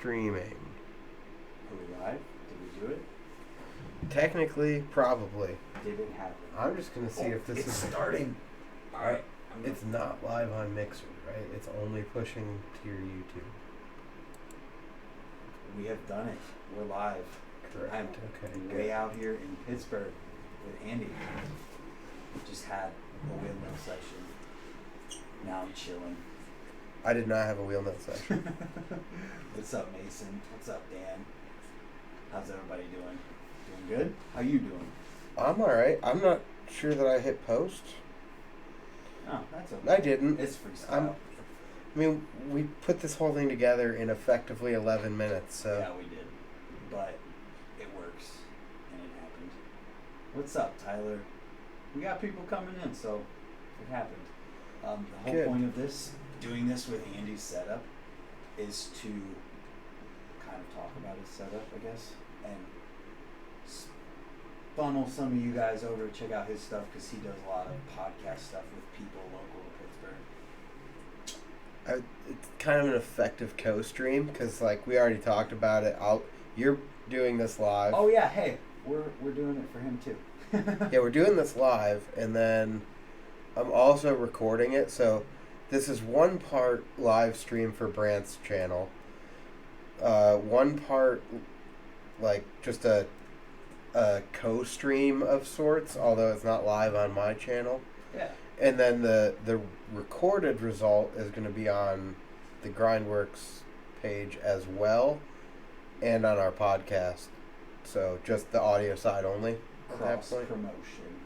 streaming. Are we live? Did we do it? Technically, probably. Did it happen? I'm just going to see if this it's is... starting. All right. It's not live on Mixer, right? It's only pushing to your YouTube. We have done it. We're live. Correct. I'm Okay, way good. out here in Pittsburgh with Andy. Just had a wheel mill session. Now I'm chilling. I did not have a wheel nut session. What's up, Mason? What's up, Dan? How's everybody doing? Doing good? How you doing? I'm alright. I'm not sure that I hit post. Oh, that's okay. I didn't. It's freestyle. I mean, we put this whole thing together in effectively 11 minutes, so... Yeah, we did. But it works. And it happened. What's up, Tyler? We got people coming in, so it happened. The whole Good. point of this, doing this with Andy's setup, is to kind of talk about his setup, I guess, and funnel some of you guys over to check out his stuff, because he does a lot of podcast stuff with people local to Pittsburgh. It's kind of an effective co-stream, because, like, we already talked about it. You're doing this live. Oh yeah, hey, we're doing it for him too. Yeah, we're doing this live, and then I'm also recording it, so this is one part live stream for Brant's channel, one part, like, just a co-stream of sorts, although it's not live on my channel. Yeah. And then the recorded result is going to be on the Grindworks page as well, and on our podcast. So just the audio side only at that Cross point. promotion.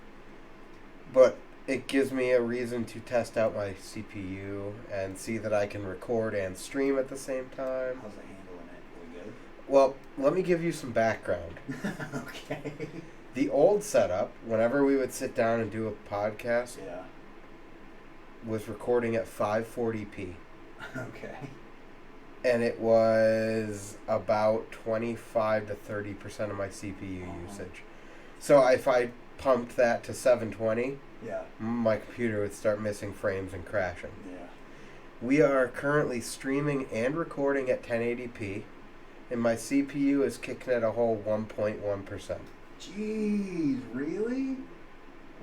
But it gives me a reason to test out my CPU and see that I can record and stream at the same time. How's it handling it? We good? Well, let me give you some background. Okay. The old setup, whenever we would sit down and do a podcast, Yeah. was recording at 540p. Okay. And it was about 25 to 30% of my CPU usage. So if I pumped that to 720, Yeah. my computer would start missing frames and crashing. Yeah. We are currently streaming and recording at 1080p, and my CPU is kicking at a whole 1.1%. Jeez, really?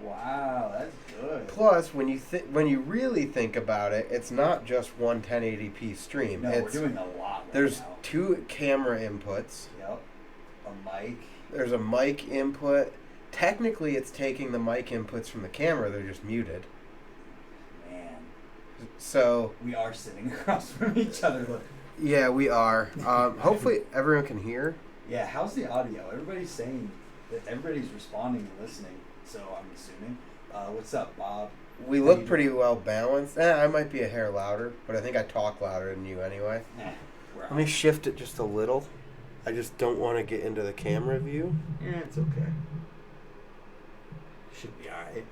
Wow, that's good. Plus, when you really think about it, it's not just one 1080p stream. No, we're doing a lot right There's now. 2 camera inputs. Yep. A mic. There's a mic input. Technically, it's taking the mic inputs from the camera. They're just muted. Man. So... We are sitting across from each other. Look. Yeah, we are. Hopefully, everyone can hear. Yeah, how's the audio? Everybody's saying that everybody's responding and listening, so I'm assuming. What's up, Bob? We look pretty well balanced. I might be a hair louder, but I think I talk louder than you anyway. Let me shift it just a little. I just don't want to get into the camera view. Yeah, it's okay. Should be alright.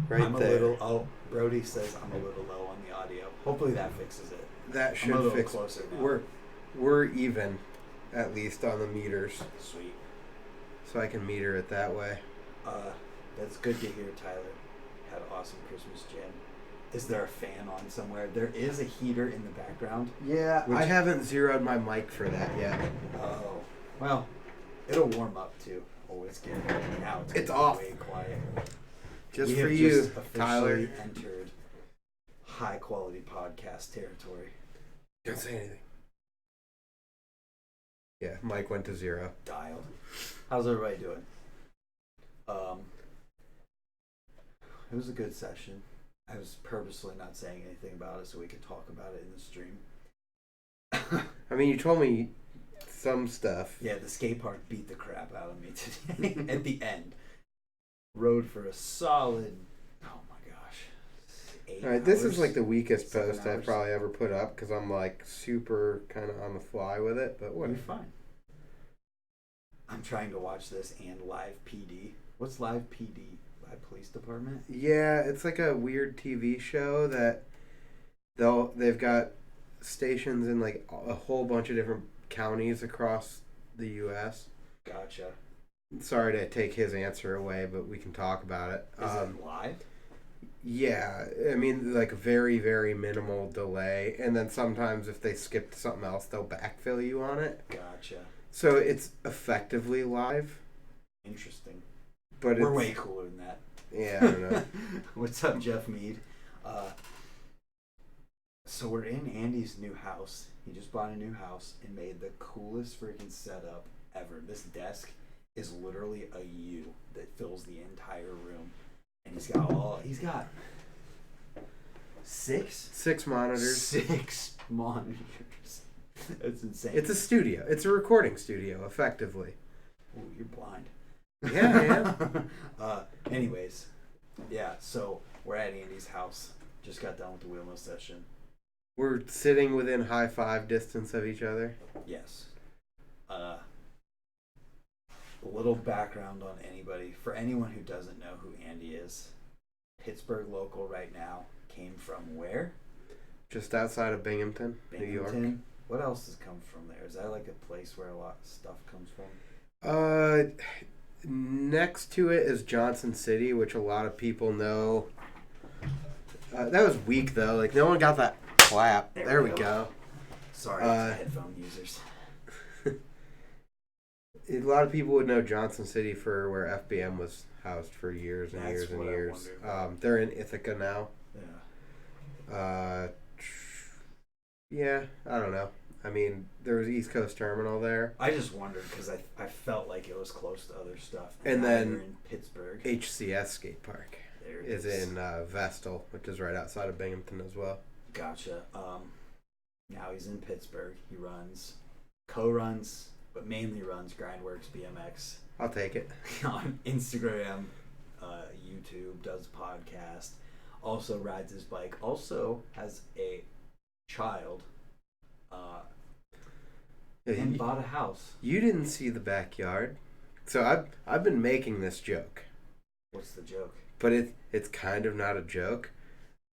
Right I'm there. a little. Oh, Brody says I'm a little low on the audio. Hopefully that fixes it. That I'm a should little fix. closer now. We're even, at least on the meters, Sweet. so I can meter it that way. That's good to hear, Tyler. Had an awesome Christmas jam. Is there a fan on somewhere? There is a heater in the background. Yeah, I haven't zeroed my mic for that yet. Oh, well, it'll warm up too. Always good. Now It's gonna be off. way quiet. Just We for have you, just officially Tyler. entered high quality podcast territory. Don't say anything. Yeah, mic went to 0. Dialed. How's everybody doing? It was a good session. I was purposely not saying anything about it so we could talk about it in the stream. I mean, you told me some stuff. Yeah, the skate park beat the crap out of me today at the end. Rode for a solid, oh my gosh, 8 All right, this is hours, like the weakest 7 post I've hours. probably ever put up because I'm like super kind of on the fly with it, but You're whatever. fine. I'm trying to watch this and Live PD. What's Live PD? Live Police Department? Yeah, it's like a weird TV show that they've got stations in like a whole bunch of different counties across the U.S. Gotcha. Sorry to take his answer away, but we can talk about it. Is it live? Yeah, I mean, like very, very minimal delay. And then sometimes if they skip to something else, they'll backfill you on it. Gotcha. So it's effectively live. Interesting. But we're way cooler than that. Yeah, I don't know. What's up, Jeff Mead? So we're in Andy's new house. He just bought a new house and made the coolest freaking setup ever. This desk is literally a U that fills the entire room. And he's got six monitors. 6 monitors. That's insane. It's a studio. It's a recording studio, effectively. Ooh, you're blind. Yeah, Anyways, yeah, so we're at Andy's house. Just got done with the wheel mill session. We're sitting within high five distance of each other. Yes. A little background on anybody. For anyone who doesn't know who Andy is, Pittsburgh local right now. Came from where? Just outside of Binghamton, New York. What else has come from there? Is that like a place where a lot of stuff comes from? Next to it is Johnson City, which a lot of people know. That was weak though. Like no one got that clap. There we go. Sorry, headphone users. A lot of people would know Johnson City for where FBM was housed for years and years and years. They're in Ithaca now. Yeah. Yeah, I don't know. I mean, there was East Coast Terminal there. I just wondered because I felt like it was close to other stuff. And then you're in Pittsburgh. HCS Skate Park is in Vestal, which is right outside of Binghamton as well. Gotcha. Now he's in Pittsburgh. He co-runs, but mainly runs Grindworks BMX. I'll take it. On Instagram, YouTube, does podcast, also rides his bike, also has a child, and bought a house. You didn't see the backyard. So I've been making this joke. What's the joke? But it's kind of not a joke.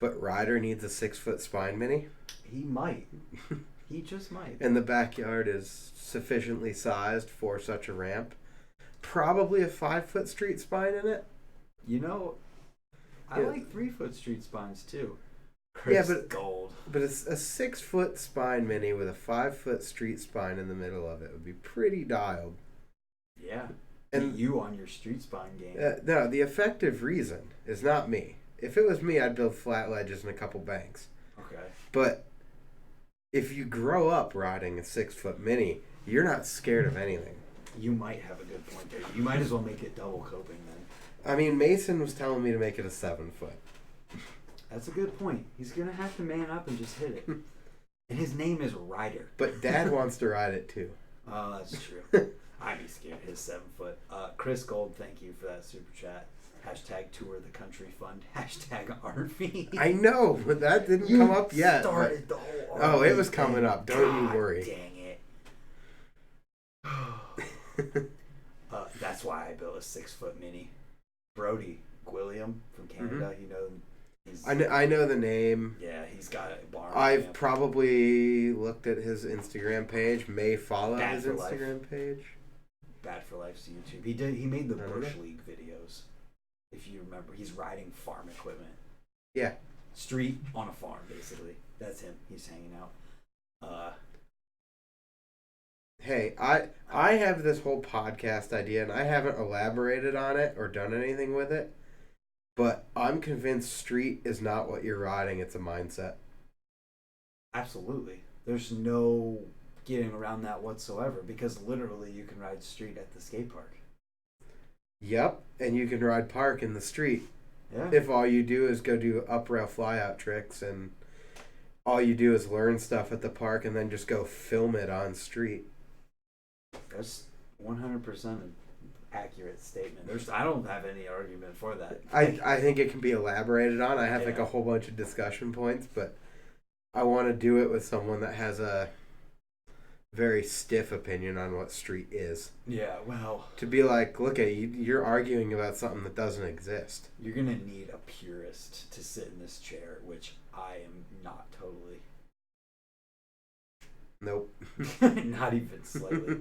But Ryder needs a 6-foot spine mini. He might. He just might. And the backyard is sufficiently sized for such a ramp. Probably a 5-foot street spine in it. You know, I like 3-foot street spines too. Gold. But it's a 6-foot spine mini with a 5-foot street spine in the middle of it would be pretty dialed. Yeah. And you on your street spine game. No, the effective reason is not me. If it was me, I'd build flat ledges and a couple banks. Okay. But if you grow up riding a 6-foot mini, you're not scared of anything. You might have a good point there. You might as well make it double coping then. I mean, Mason was telling me to make it a 7-foot. That's a good point. He's going to have to man up and just hit it. And his name is Ryder. But Dad wants to ride it too. Oh, that's true. I'd be scared of his 7-foot. Chris Gould, thank you for that super chat. # tour the country fund. # RV. I know, but that didn't come up yet. Started the whole RV Oh, it was coming up. Don't you worry. Dang it. That's why I built a 6-foot mini. Brody Gwilliam from Canada, you know. I know the name. Yeah, he's got a bar. I've probably looked at his Instagram page. May follow his Instagram page. Bad for Life's YouTube. He made the Bush League videos. If you remember, he's riding farm equipment. Yeah. Street on a farm, basically. That's him. He's hanging out. Hey, I have this whole podcast idea, and I haven't elaborated on it or done anything with it. But I'm convinced street is not what you're riding. It's a mindset. Absolutely. There's no getting around that whatsoever because literally you can ride street at the skate park. Yep, and you can ride park in the street. Yeah. If all you do is go do up rail flyout tricks and all you do is learn stuff at the park and then just go film it on street. That's 100% an accurate statement. I don't have any argument for that. I think it can be elaborated on. I have like a whole bunch of discussion points, but I want to do it with someone that has a very stiff opinion on what street is. Yeah, well, to be like, look at you, you're arguing about something that doesn't exist. You're gonna need a purist to sit in this chair, which I am not totally. Nope. Not even slightly.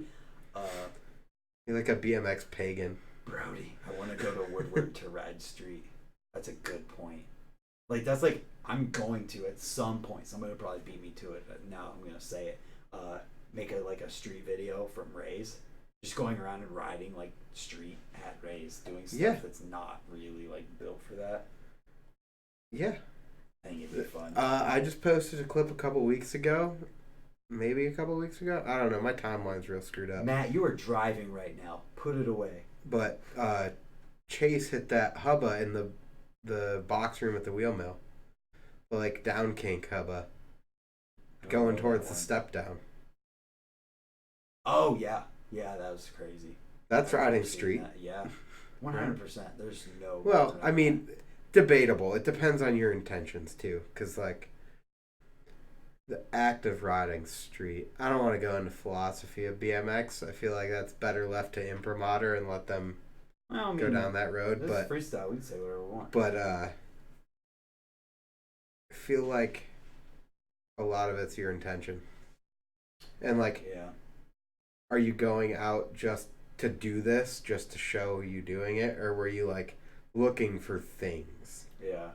You're like a BMX pagan. Brody, I want to go to Woodward to ride street. That's a good point. Like, that's like, I'm going to, at some point, somebody will probably beat me to it, but now I'm going to say it, make a street video from Ray's. Just going around and riding, like, street at Ray's, doing stuff that's not really, like, built for that. Yeah. I think it'd be fun. I just posted a clip a couple weeks ago. Maybe a couple weeks ago. I don't know. My timeline's real screwed up. Matt, you are driving right now. Put it away. But Chase hit that hubba in the box room at the wheel mill. The, like, down kink hubba. Going towards the step down. Oh, yeah. Yeah, that was crazy. That's riding street. That. Yeah. 100%. There's no... Well, I mean, debatable. It depends on your intentions, too. Because, like, the act of riding street, I don't want to go into philosophy of BMX. I feel like that's better left to imprimatur and let them go down that road. But freestyle, we can say whatever we want. But I feel like a lot of it's your intention. And, like, are you going out just to do this, just to show you doing it? Or were you, like, looking for things? Yeah.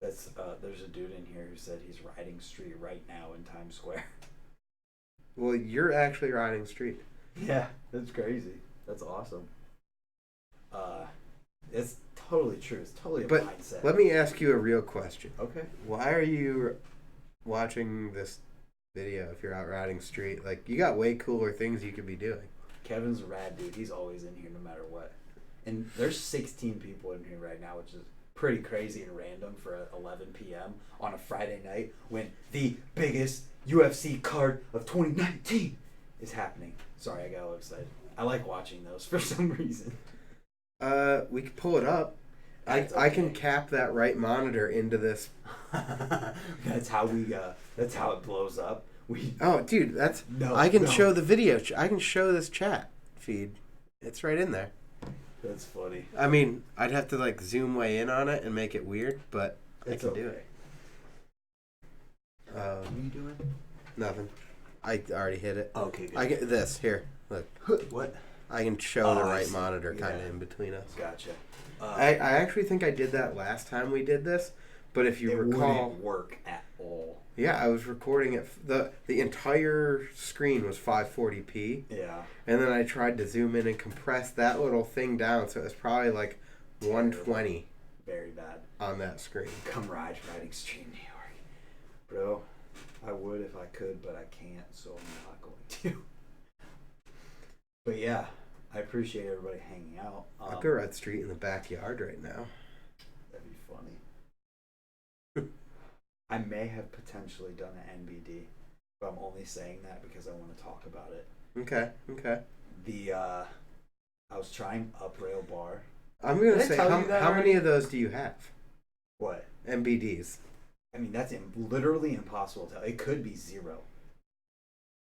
That's there's a dude in here who said he's riding street right now in Times Square. Well, you're actually riding street. Yeah, that's crazy. That's awesome. It's totally true. It's totally a mindset. Let me ask you a real question. Okay. Why are you watching this video if you're out riding street? Like, you got way cooler things you could be doing. Kevin's a rad dude. He's always in here no matter what. And there's 16 people in here right now, which is pretty crazy and random for 11 p.m. on a Friday night when the biggest UFC card of 2019 is happening. Sorry, I got a little excited. I like watching those for some reason. We could pull it up. I can cap that right monitor into this. That's how it blows up. Dude, I can show the video. I can show this chat feed. It's right in there. That's funny. I mean, I'd have to, like, zoom way in on it and make it weird, but I can do it. What are you doing? Nothing. I already hit it. Okay, good. I get this. Here, look. What? I can show the right monitor kind of in between us. Gotcha. I actually think I did that last time we did this, but if you recall... It wouldn't work at all. Yeah, I was recording it. The entire screen was 540p. Yeah. And then I tried to zoom in and compress that little thing down, so it was probably like 120. Very bad. On that screen. Come riding street in New York. Bro, I would if I could, but I can't, so I'm not going to. But yeah, I appreciate everybody hanging out. I could ride street in the backyard right now. That'd be funny. I may have potentially done an NBD, but I'm only saying that because I want to talk about it. Okay. I was trying up rail bar. I'm going to say, how many of those do you have? What? MBDs. I mean, that's literally impossible to tell. It could be 0.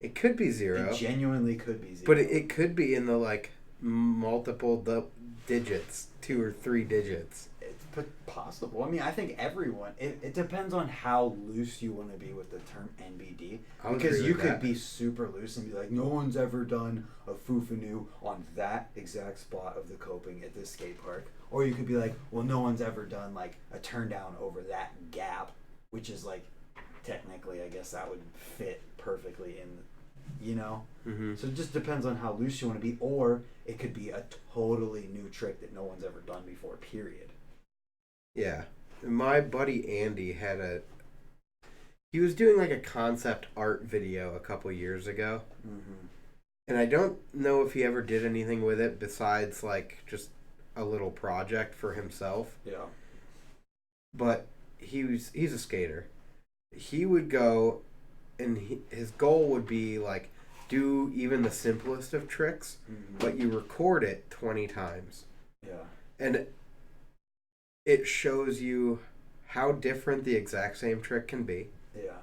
It could be 0. It genuinely could be 0. But it could be in the, like, multiple digits, 2 or 3 digits. It's possible. I mean, I think everyone. It depends on how loose you want to be with the term NBD. Because you could be super loose and be like, no one's ever done a fufanu on that exact spot of the coping at this skate park. Or you could be like, well, no one's ever done like a turn down over that gap, which is like, technically, I guess that would fit perfectly in, Mm-hmm. So it just depends on how loose you want to be. Or it could be a totally new trick that no one's ever done before, period. Yeah. My buddy Andy he was doing like a concept art video a couple years ago. Mm-hmm. And I don't know if he ever did anything with it besides like just a little project for himself. Yeah. But he's a skater. He would go and his goal would be like do even the simplest of tricks, but you record it 20 times. Yeah. And it shows you how different the exact same trick can be. Yeah.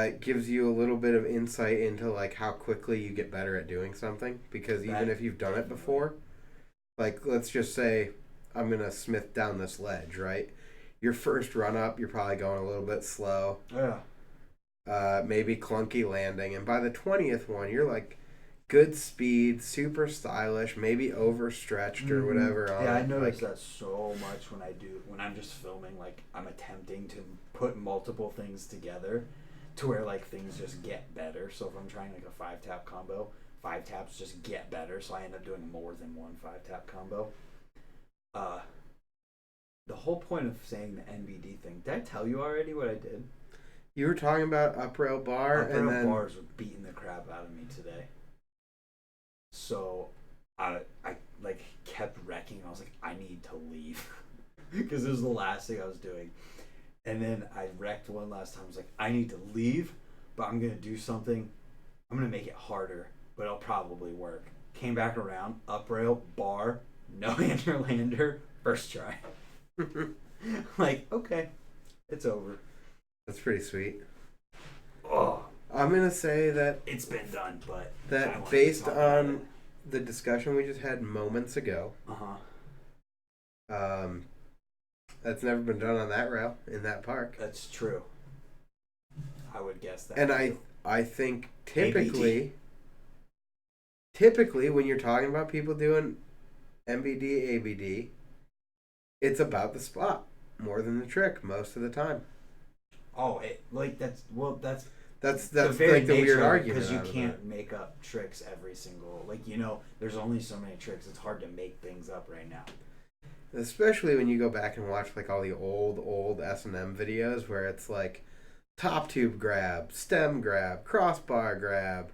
It gives you a little bit of insight into like how quickly you get better at doing something. Because even if you've done it before, like let's just say I'm gonna smith down this ledge, right? Your first run up, you're probably going a little bit slow. Yeah. Maybe clunky landing, and by the 20th one, you're like good speed, super stylish, maybe overstretched or whatever. Yeah, I notice that so much when I'm just filming, like I'm attempting to put multiple things together to where like things just get better. So if I'm trying like a 5-tap combo, 5 taps just get better, so I end up doing more than one 5-tap combo. The whole point of saying the NBD thing, did I tell you already what I did? You were talking about up rail bar, and then bars were beating the crap out of me today. So I like kept wrecking. I was like, I need to leave because it was the last thing I was doing. And then I wrecked one last time. I was like, I need to leave, but I'm gonna do something. I'm gonna make it harder, but it'll probably work. Came back around, up rail, bar, no underlander, first try. Like, okay, it's over. That's pretty sweet. Oh, I'm gonna say that it's been done, but that based on the discussion we just had moments ago, that's never been done on that rail in that park. That's true. I would guess that. And I think typically when you're talking about people doing MBD, ABD, it's about the spot more than the trick most of the time. Oh, that's like the weird argument because you can't make up tricks every single, like, you know, there's only so many tricks. It's hard to make things up right now. Especially when you go back and watch like all the old S&M videos where it's like top tube grab, stem grab, crossbar grab,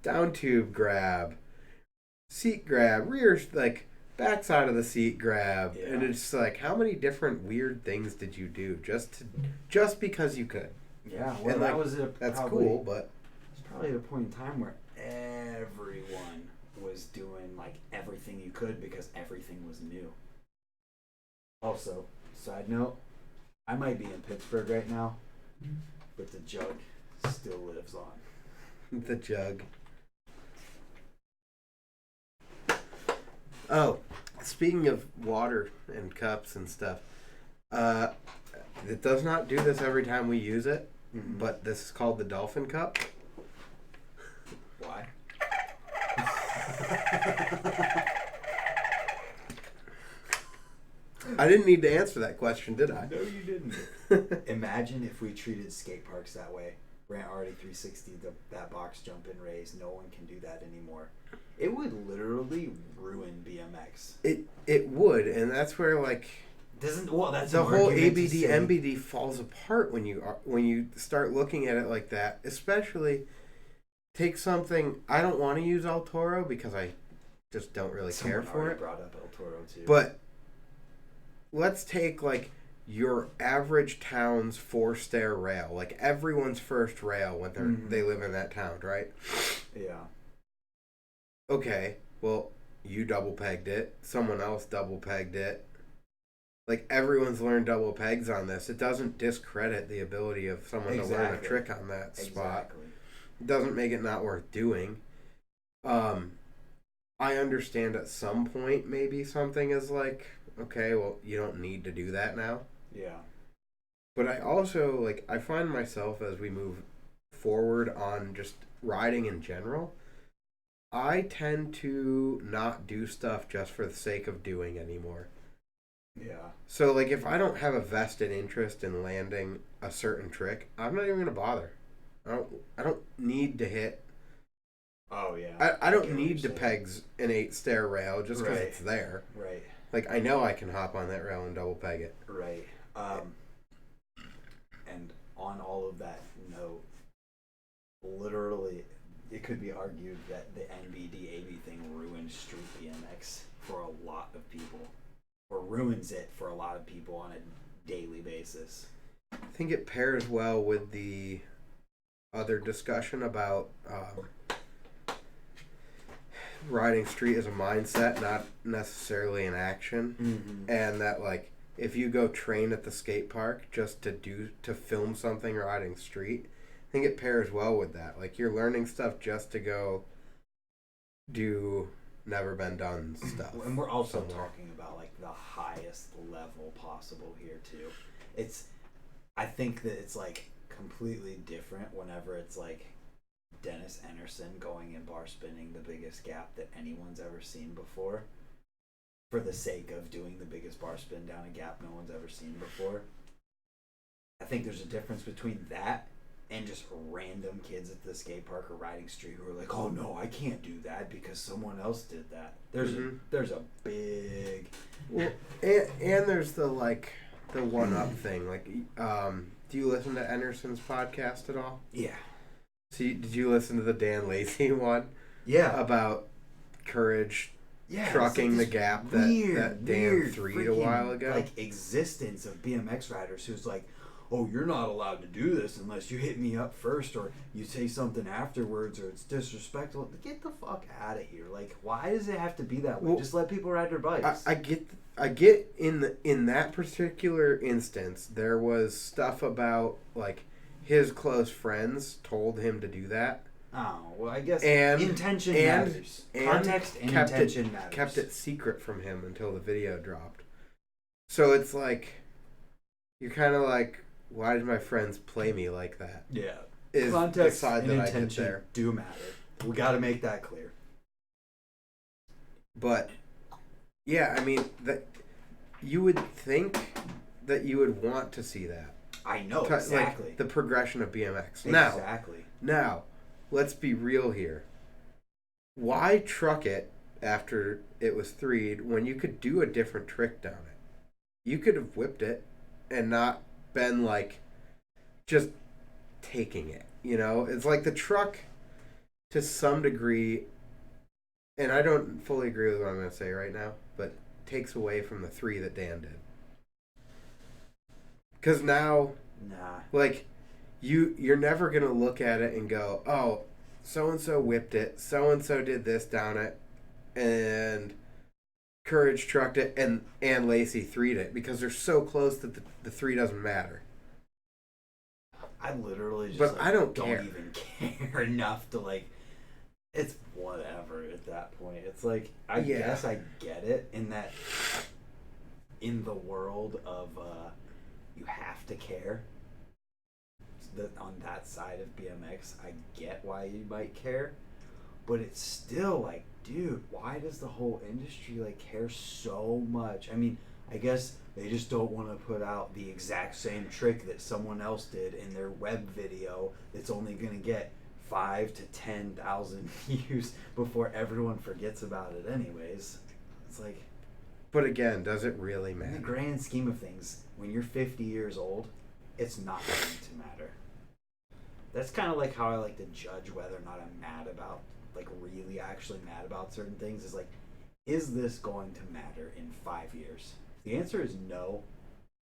down tube grab, seat grab, rear, like backside of the seat grab, yeah. And it's like, how many different weird things did you do just because you could? Yeah, well, and that's cool, but it's probably at a point in time where everyone was doing like everything you could because everything was new. Also, side note, I might be in Pittsburgh right now, but the jug still lives on. The jug. Oh, speaking of water and cups and stuff, it does not do this every time we use it, but this is called the Dolphin Cup. Why? I didn't need to answer that question, did I? No, you didn't. Imagine if we treated skate parks that way. Brant already 360 that box jump and raise. No one can do that anymore. It would literally ruin BMX. It would, and that's where like that's the whole ABD MBD falls apart when you start looking at it like that. Especially take something, I don't want to use El Toro because I just don't really care for it. Brought up El Toro too. But let's take like your average town's 4-stair rail, like everyone's first rail when they live in that town, right? Yeah. Okay, well, you double pegged it. Someone else double pegged it. Like, everyone's learned double pegs on this. It doesn't discredit the ability of someone to learn a trick on that spot. It doesn't make it not worth doing. I understand at some point maybe something is like, okay, well, you don't need to do that now. Yeah. But I also, like, I find myself as we move forward on just riding in general, I tend to not do stuff just for the sake of doing anymore. Yeah. So, like, if I don't have a vested interest in landing a certain trick, I'm not even going to bother. I don't need to hit. Oh, yeah. I don't need to pegs an 8-stair rail just because it's there. Right. Like, I know I can hop on that rail and double peg it. Right. And on all of that note, literally, it could be argued that the MBDA thing ruined street BMX for a lot of people, or ruins it for a lot of people on a daily basis. I think it pairs well with the other discussion about riding street as a mindset, not necessarily an action, and that like if you go train at the skate park just to film something riding street, I think it pairs well with that. Like, you're learning stuff just to go do never been done stuff. And we're also talking about like the highest level possible here too. I think that it's like completely different whenever it's like Dennis Enerson going and bar spinning the biggest gap that anyone's ever seen before, for the sake of doing the biggest bar spin down a gap no one's ever seen before. I think there's a difference between that and just random kids at the skate park or riding street who are like, oh no, I can't do that because someone else did that. There's a big... Well, and there's the, like, the one-up thing. Like, do you listen to Enerson's podcast at all? Yeah. So did you listen to the Dan Lacey one? Yeah. About Courage trucking the gap that Dan threed a while ago? Like, existence of BMX riders who's like, oh, you're not allowed to do this unless you hit me up first or you say something afterwards or it's disrespectful. Get the fuck out of here. Like, why does it have to be that way? Well, just let people ride their bikes. I get in that particular instance, there was stuff about, like, his close friends told him to do that. Oh, well, I guess intention matters. Context and intention matters. Kept it secret from him until the video dropped. So it's like, you're kind of like, why did my friends play me like that? Yeah. Is context the side and that intention I did there. Do matter. We got to make that clear. But, yeah, I mean, that you would think that you would want to see that. I know, exactly. Like, the progression of BMX. Exactly. Now, let's be real here. Why truck it after it was threed when you could do a different trick down it? You could have whipped it and not been, like, just taking it, you know? It's like the truck, to some degree, and I don't fully agree with what I'm going to say right now, but takes away from the three that Dan did. Because now, like, you're never going to look at it and go, oh, so-and-so whipped it, so-and-so did this down it, and Courage trucked it, and Lacey threed it, because they're so close that the three doesn't matter. I literally just but I don't even care enough to, like, it's whatever at that point. It's like, I guess I get it in that, in the world of you have to care. On that side of BMX, I get why you might care, but it's still like, dude, why does the whole industry, like, care so much? I mean, I guess they just don't want to put out the exact same trick that someone else did in their web video that's only going to get 5,000 to 10,000 views before everyone forgets about it anyways. It's like, but again, does it really matter? In the grand scheme of things, when you're 50 years old, it's not going to matter. That's kind of like how I like to judge whether or not I'm mad about, like, really actually mad about certain things. Is like, is this going to matter in 5 years? If the answer is no,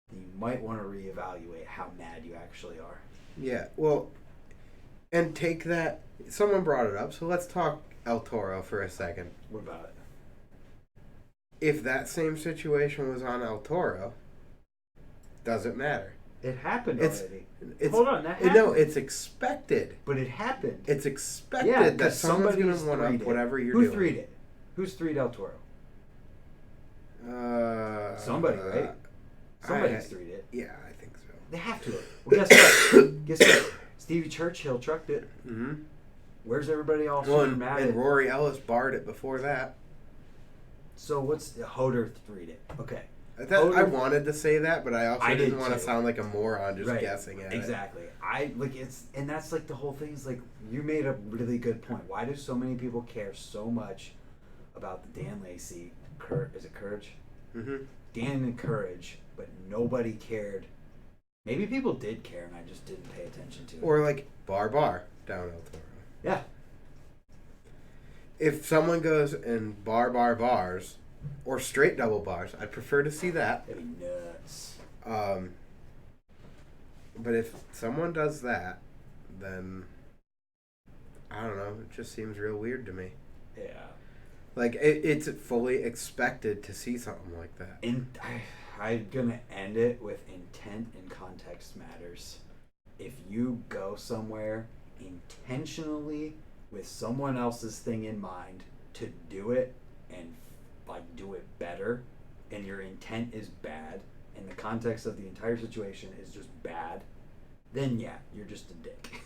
then you might want to reevaluate how mad you actually are. Yeah, well, and take that, someone brought it up, so let's talk El Toro for a second. What about it? If that same situation was on El Toro, does it matter? It happened already. Hold on, that happened. No, it's expected. But it happened. It's expected that someone's going to one up whatever you're doing. Who threed it? Who's threed El Toro? Somebody, right? Somebody's threed it. Yeah, I think so. They have to. Well, guess what? Guess what? Stevie Churchill trucked it. Mm-hmm. Where's everybody else mad at? And Rory Ellis barred it before that. So what's Hoder threed it? Okay. I wanted to say that, but I also didn't want to sound like a moron just guessing at it. Exactly. And that's like the whole thing is like, you made a really good point. Why do so many people care so much about the Dan Lacey, is it Courage? Mm-hmm. Dan and Courage, but nobody cared. Maybe people did care and I just didn't pay attention to it. Or like bar down El Toro. Yeah. If someone goes and bars, or straight double bars, I'd prefer to see that. That'd be nuts. But if someone does that, then I don't know. It just seems real weird to me. Yeah. Like, it's fully expected to see something like that. And I'm gonna end it with intent and context matters. If you go somewhere intentionally with someone else's thing in mind to do it and, like, do it better, and your intent is bad, and the context of the entire situation is just bad, then yeah, you're just a dick.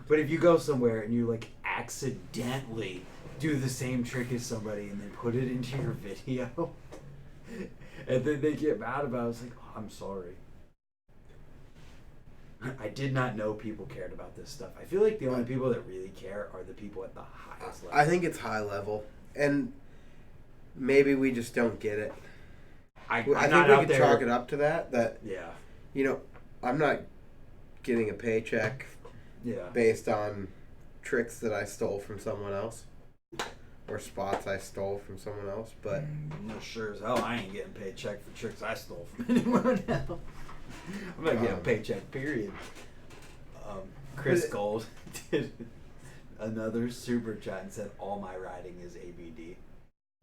But if you go somewhere and you like accidentally do the same trick as somebody and then put it into your video, and then they get mad about it, it's like, oh, I'm sorry. I did not know people cared about this stuff. I feel like the only people that really care are the people at the highest level. I think it's high level, and maybe we just don't get it. I think we could chalk it up to that. Yeah. You know, I'm not getting a paycheck based on tricks that I stole from someone else or spots I stole from someone else, but no, sure as hell I ain't getting paid check for tricks I stole from anyone else. I'm not getting a paycheck, period. Chris Gould did another super chat and said all my riding is ABD.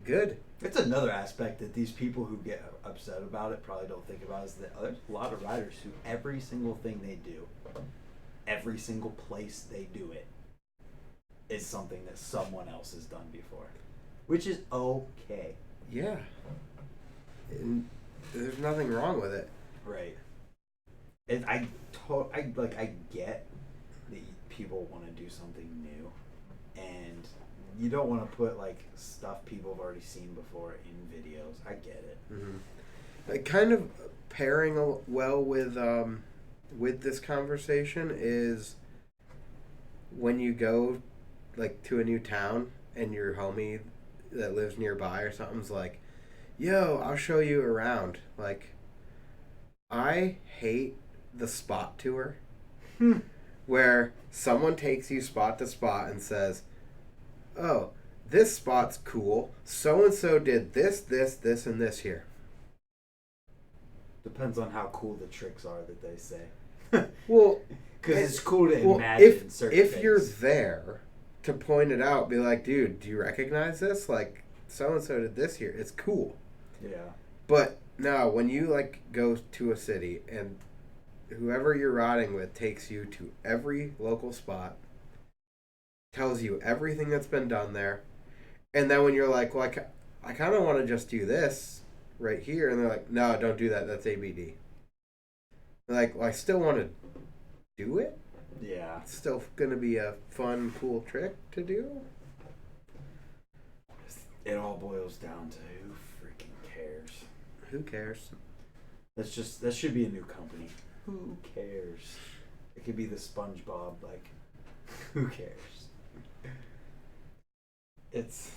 Good. It's another aspect that these people who get upset about it probably don't think about, is that there's a lot of riders who every single thing they do, every single place they do it, is something that someone else has done before, which is okay. Yeah. And there's nothing wrong with it. Right. And I get that people want to do something new, and you don't want to put like stuff people have already seen before in videos. I get it. Mm-hmm. Kind of pairing well with this conversation is when you go like to a new town and your homie that lives nearby or something's like, yo, I'll show you around. Like, I hate the spot tour where someone takes you spot to spot and says, oh, this spot's cool. So-and-so did this, and this here. Depends on how cool the tricks are that they say. Well, because it's cool to imagine certain things. If you're there to point it out, be like, dude, do you recognize this? Like, so-and-so did this here. It's cool. Yeah. But now, when you like go to a city and whoever you're riding with takes you to every local spot, tells you everything that's been done there, and then when you're like, well, I kind of want to just do this right here, and they're like, no, don't do that, that's ABD. They're like, well, I still want to do it? Yeah. It's still going to be a fun, cool trick to do? It all boils down to who freaking cares. Who cares? That should be a new company. Who cares? It could be the SpongeBob, like, who cares? It's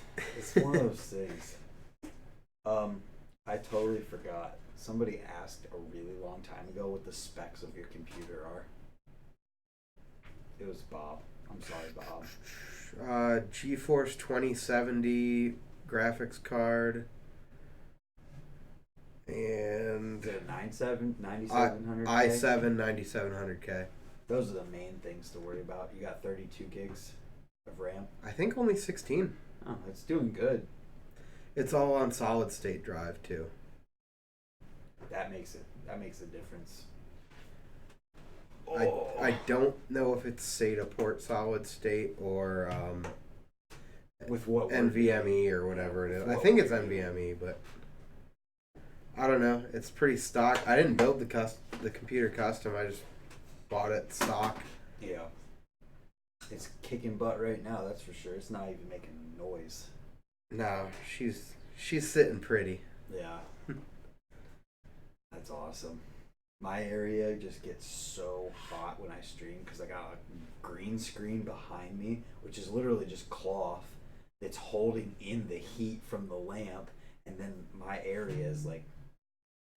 one of those things. I totally forgot. Somebody asked a really long time ago what the specs of your computer are. It was Bob. I'm sorry, Bob. GeForce 2070 graphics card. And is it a 9700K? i7 9700K. Those are the main things to worry about. You got 32 gigs of RAM. I think only 16. Oh, it's doing good. It's all on solid state drive too. That makes a difference. I don't know if it's SATA port solid state or with what NVMe or whatever it is. I think it's NVMe, but I don't know. It's pretty stock. I didn't build the computer custom. I just bought it stock. Yeah. It's kicking butt right now, that's for sure. It's not even making noise. No, she's sitting pretty. Yeah. That's awesome. My area just gets so hot when I stream because I got a green screen behind me, which is literally just cloth that's holding in the heat from the lamp, and then my area is like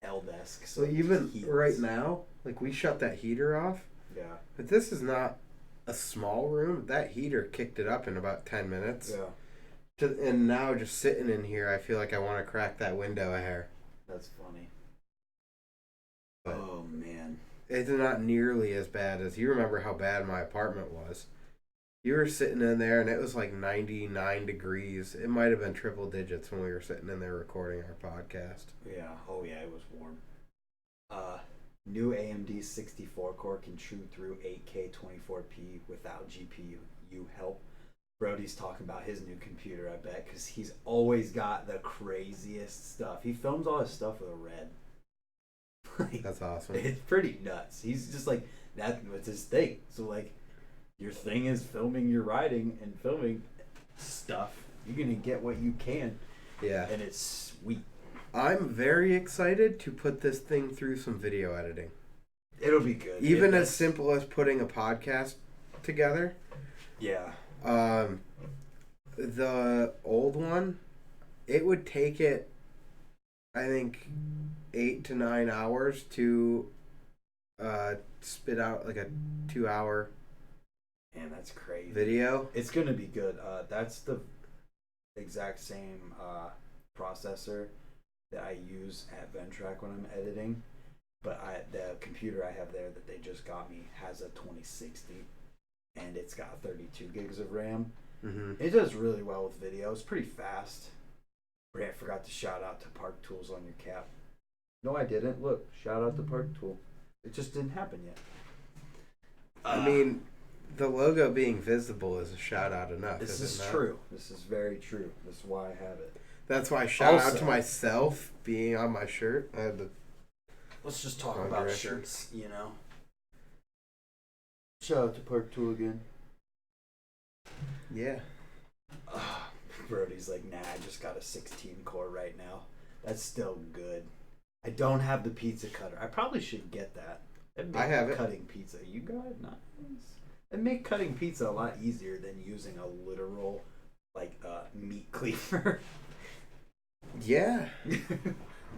L-desk. So even right now, like we shut that heater off. Yeah. But this is not a small room. That heater kicked it up in about 10 minutes. Yeah. And now just sitting in here, I feel like I want to crack that window a hair. That's funny. But oh, man. It's not nearly as bad as... You remember how bad my apartment was. You were sitting in there, and it was like 99 degrees. It might have been triple digits when we were sitting in there recording our podcast. Yeah. Oh, yeah, it was warm. New AMD 64 core can shoot through 8K 24p without GPU help. Brody's talking about his new computer, I bet, because he's always got the craziest stuff. He films all his stuff with a red. That's awesome. It's pretty nuts. He's just like, That's his thing. So like, your thing is filming your riding and filming stuff. You're gonna get what you can. Yeah. And it's sweet. I'm very excited to put this thing through some video editing. It'll be good. Even as simple as putting a podcast together. Yeah. The old one, it would take it, I think, 8 to 9 hours to spit out like a 2-hour Man, that's crazy. video. It's gonna be good. That's the exact same processor that I use at Ventrac when I'm editing. But the computer I have there that they just got me has a 2060, and it's got 32 gigs of RAM. Mm-hmm. It does really well with video. It's pretty fast. I forgot to shout out to Park Tools on your cap. No, I didn't. Look, shout out to Park Tool. It just didn't happen yet. I mean, the logo being visible is a shout out enough. This is not? true. This is very true. This is why I have it. That's why shout out to myself being on my shirt. I had to. Let's just talk about shirts, you know. Shout out to Park Tool again. Yeah. Brody's like, nah, I just got a 16 core right now. That's still good. I don't have the pizza cutter. I probably should get that. I have it. Cutting pizza. You got it? Nice. It'd make cutting pizza a lot easier than using a literal, like, meat cleaver. Yeah.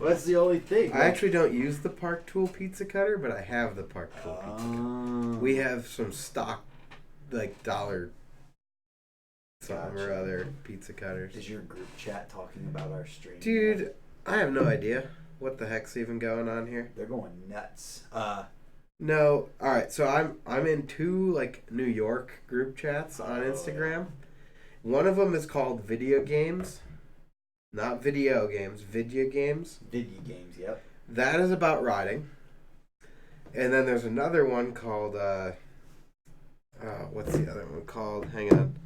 Well, that's the only thing. I actually don't use the Park Tool pizza cutter, but I have the Park Tool pizza cutter. We have some stock, like, dollar something or other pizza cutters. Is your group chat talking about our stream? Dude, I have no idea what the heck's even going on here. They're going nuts. No, all right. So I'm in 2 like New York group chats on Instagram. Yeah. One of them is called Video Games, not video games. Video Games. Video Games. Yep. That is about riding. And then there's another one called what's the other one called? Hang on.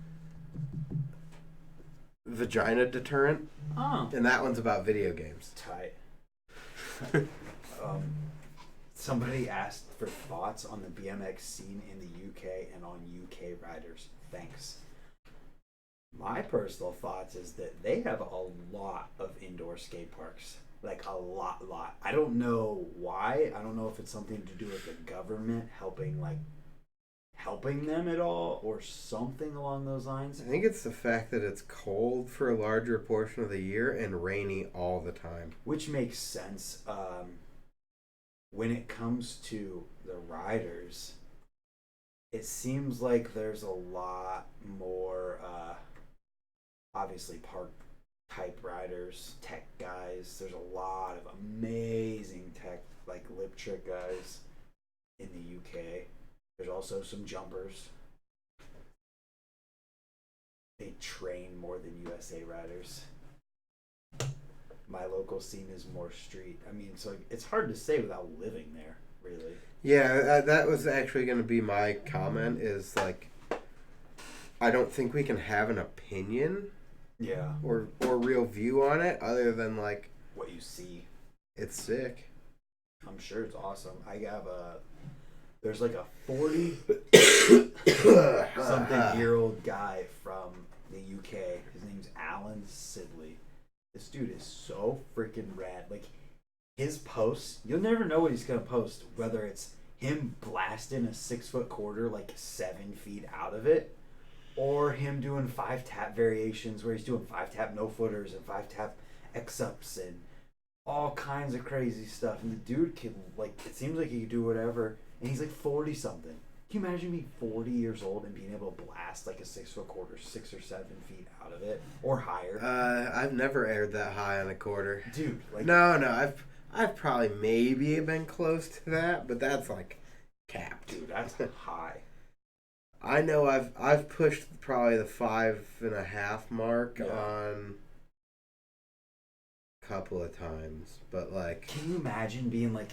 Vagina Deterrent. Oh. And that one's about video games. Tight. Somebody asked for thoughts on the BMX scene in the UK and on UK riders. Thanks. My personal thoughts is that they have a lot of indoor skate parks. Like a lot. I don't know why. I don't know if it's something to do with the government helping them at all or something along those lines. I think it's the fact that it's cold for a larger portion of the year and rainy all the time. Which makes sense. When it comes to the riders, it seems like there's a lot more, obviously, park type riders, tech guys. There's a lot of amazing tech, like lip trick guys in the UK. There's also some jumpers. They train more than USA riders. My local scene is more street. I mean, so it's hard to say without living there, really. Yeah, that was actually going to be my comment is, like, I don't think we can have an opinion or real view on it other than, like... what you see. It's sick. I'm sure it's awesome. I have there's like a 40-something-year-old guy from the UK. His name's Alan Sidley. This dude is so freaking rad. Like, his posts, you'll never know what he's going to post. Whether it's him blasting a 6-foot quarter like 7 feet out of it, or him doing 5-tap variations where he's doing 5-tap no-footers and 5-tap X-ups and all kinds of crazy stuff. And the dude can, like, it seems like he can do whatever. And he's like 40-something. Can you imagine being 40 years old and being able to blast like a 6-foot quarter 6 or 7 feet out of it or higher? I've never aired that high on a quarter, dude. Like, no, I've probably maybe been close to that, but that's like capped. Dude, that's high. I know I've pushed probably the 5.5 mark on a couple of times, but like, can you imagine being like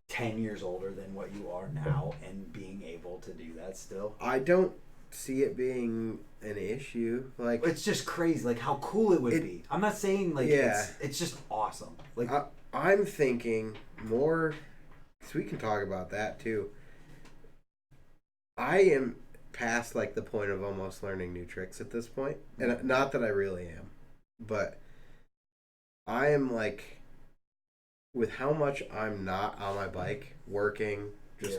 10 years older than what you are now and being able to do that still? I don't see it being an issue. Like, it's just crazy, like how cool it would be. I'm not saying like it's just awesome. Like, I'm thinking more, because we can talk about that too. I am past like the point of almost learning new tricks at this point, and not that I really am, but I am like with how much I'm not on my bike, working, just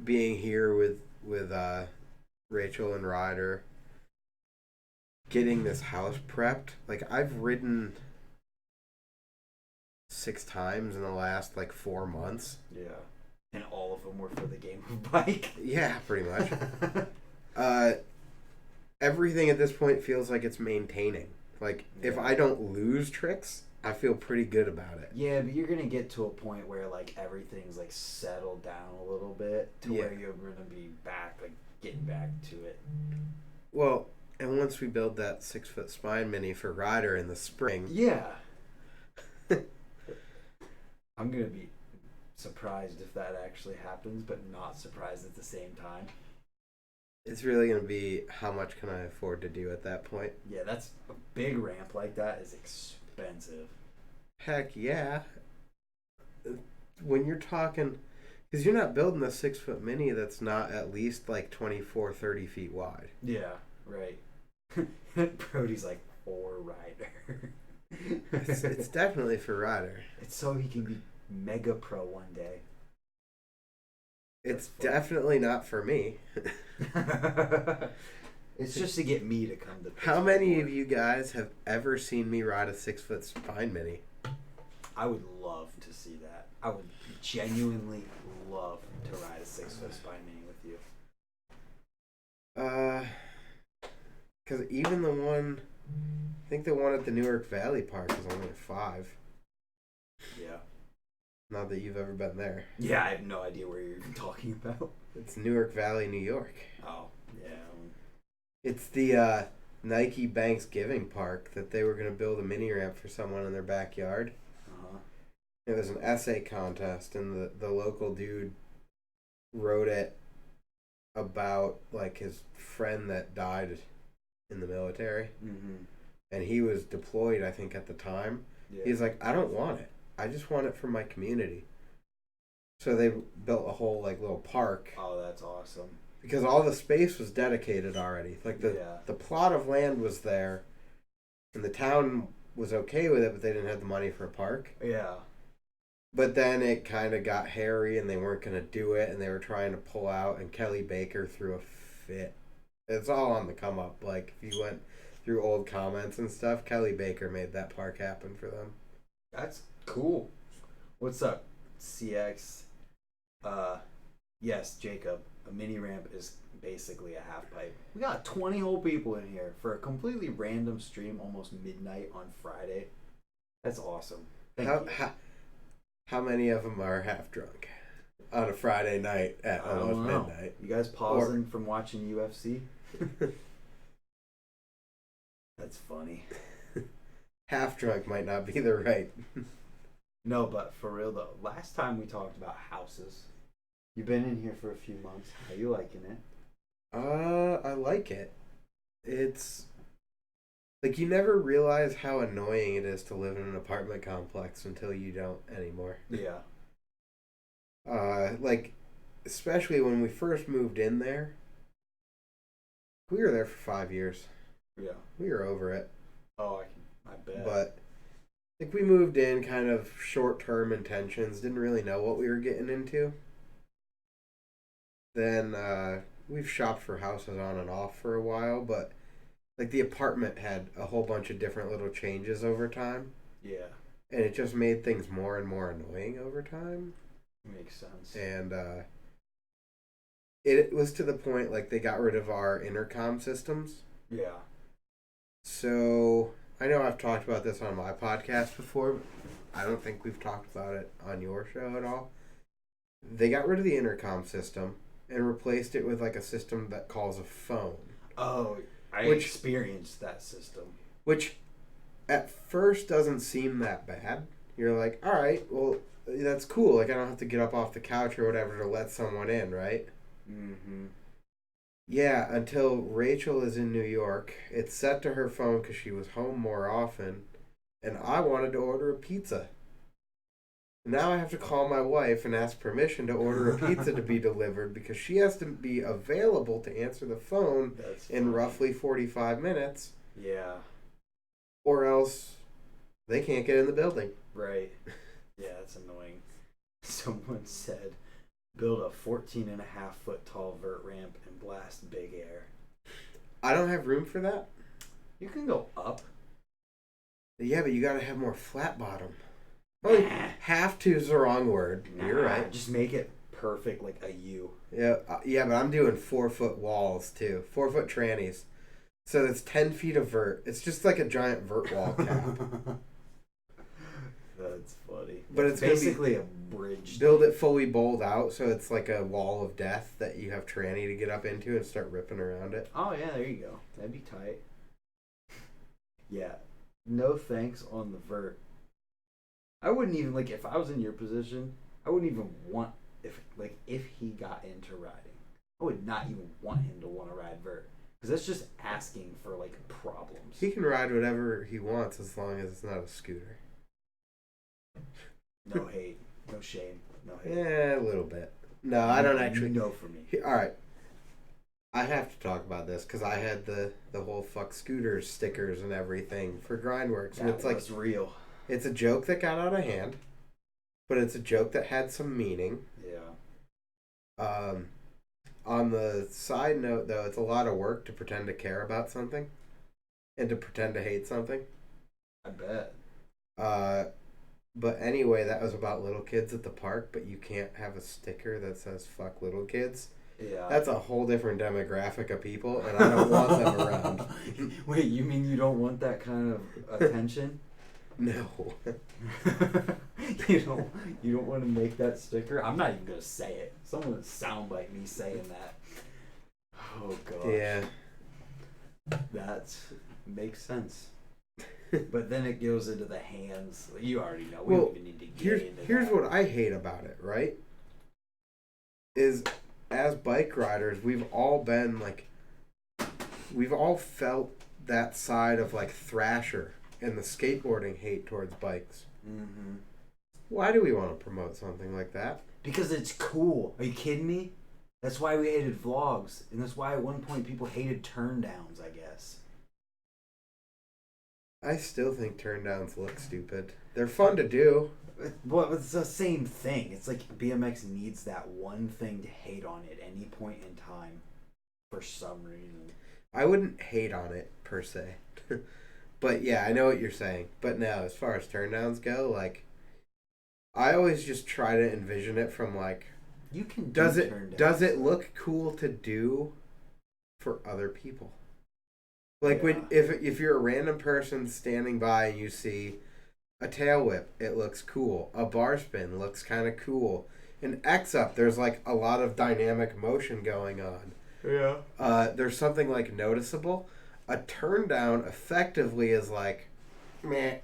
being here with Rachel and Ryder, getting this house prepped. Like I've ridden 6 times in the last like 4 months. Yeah. And all of them were for the game of bike. Yeah, pretty much. Everything at this point feels like it's maintaining. Like if I don't lose tricks, I feel pretty good about it. Yeah, but you're gonna get to a point where like everything's like settled down a little bit to where you're gonna be back, like getting back to it. Well, and once we build that 6-foot spine mini for Ryder in the spring, I'm gonna be surprised if that actually happens, but not surprised at the same time. It's really gonna be how much can I afford to do at that point. Yeah, that's a big ramp like that is expensive. Heck yeah. When you're talking, because you're not building a 6-foot mini that's not at least like 24, 30 feet wide. Yeah, right. Brody's like, for Ryder. It's definitely for Ryder. It's so he can be mega pro one day. It's definitely not for me. It's just to get me to come to Pittsburgh. How many of you guys have ever seen me ride a 6-foot spine mini? I would love to see that. I would genuinely love to ride a 6-foot spine mini with you. Because even the one, I think the one at the Newark Valley Park is only a 5. Yeah. Not that you've ever been there. Yeah, I have no idea where you're even talking about. It's Newark Valley, New York. Oh, yeah. It's the Nike Banks Giving Park that they were going to build a mini ramp for someone in their backyard. Uh-huh. It was an essay contest, and the local dude wrote it about like his friend that died in the military. Mm-hmm. And he was deployed, I think, at the time. Yeah. He's like, I don't want it. I just want it for my community. So they built a whole like little park. Oh, that's awesome. Because all the space was dedicated already. Like the plot of land was there, and the town was okay with it, but they didn't have the money for a park. Yeah. But then it kind of got hairy, and they weren't going to do it, and they were trying to pull out, and Kelly Baker threw a fit. It's all on the come up. Like, if you went through old comments and stuff, Kelly Baker made that park happen for them. That's cool. What's up, CX? Yes, Jacob. A mini ramp is basically a half pipe. We got 20 whole people in here for a completely random stream, almost midnight on Friday. That's awesome. How many of them are half drunk on a Friday night at almost midnight? You guys pausing from watching UFC? That's funny. Half drunk might not be the right. No, but for real though, last time we talked about houses. You've been in here for a few months. How you liking it? I like it. It's like you never realize how annoying it is to live in an apartment complex until you don't anymore. Yeah. Like especially when we first moved in there. We were there for 5 years. Yeah. We were over it. Oh, I bet. But like we moved in kind of short-term intentions, didn't really know what we were getting into. Then we've shopped for houses on and off for a while, but like the apartment had a whole bunch of different little changes over time. Yeah. And it just made things more and more annoying over time. Makes sense. And it was to the point like they got rid of our intercom systems. Yeah. So I know I've talked about this on my podcast before, but I don't think we've talked about it on your show at all. They got rid of the intercom system and replaced it with like a system that calls a phone. Oh, I experienced that system. Which at first doesn't seem that bad. You're like, all right, well, that's cool. Like I don't have to get up off the couch or whatever to let someone in, right? Mm-hmm. Yeah, until Rachel is in New York. It's set to her phone because she was home more often. And I wanted to order a pizza. Now I have to call my wife and ask permission to order a pizza to be delivered because she has to be available to answer the phone in roughly 45 minutes. Yeah. Or else they can't get in the building. Right. Yeah, that's annoying. Someone said, build a 14.5-foot tall vert ramp and blast big air. I don't have room for that. You can go up. Yeah, but you gotta have more flat bottom. Oh, have to is the wrong word. You're right. Just make it perfect, like a U. Yeah, but I'm doing 4-foot walls too. 4-foot trannies. So that's 10 feet of vert. It's just like a giant Vert Walk cap. That's funny. But it's basically a bridge. Build it fully bowled out, so it's like a wall of death that you have tranny to get up into and start ripping around it. Oh yeah, there you go. That'd be tight. Yeah. No thanks on the vert. I wouldn't even, like, if I was in your position, I wouldn't even want, if he got into riding, I would not even want him to want to ride vert. Because that's just asking for, like, problems. He can ride whatever he wants as long as it's not a scooter. No hate. No shame. No hate. Yeah, a little bit. No, I don't actually. No for me. Alright. I have to talk about this because I had the whole fuck scooters stickers and everything for Grindworks. And it's like real. It's a joke that got out of hand, but it's a joke that had some meaning. Yeah. On the side note, though, it's a lot of work to pretend to care about something and to pretend to hate something. I bet. But anyway, that was about little kids at the park, but you can't have a sticker that says fuck little kids. Yeah. That's a whole different demographic of people, and I don't want them around. Wait, you mean you don't want that kind of attention? No. You don't want to make that sticker? I'm not even going to say it. Someone would sound like me saying that. Oh, gosh. Yeah. That makes sense. But then it goes into the hands. You already know. We don't even need to get into here's that. what I hate about it, right? Is as bike riders, we've all been like, we've all felt that side of like Thrasher and the skateboarding hate towards bikes. Mm-hmm. Why do we want to promote something like that? Because it's cool. Are you kidding me? That's why we hated vlogs. And that's why at one point people hated turn downs, I guess. I still think turn downs look stupid. They're fun to do. Well, it's the same thing. It's like BMX needs that one thing to hate on at any point in time for some reason. I wouldn't hate on it, per se. But yeah, I know what you're saying. But no, as far as turn downs go, like, I always just try to envision it from like, you can does it look cool to do for other people? Like if you're a random person standing by and you see a tail whip, it looks cool. A bar spin looks kind of cool. An X up, there's like a lot of dynamic motion going on. Yeah. There's something like noticeable. A turn down effectively is like, meh.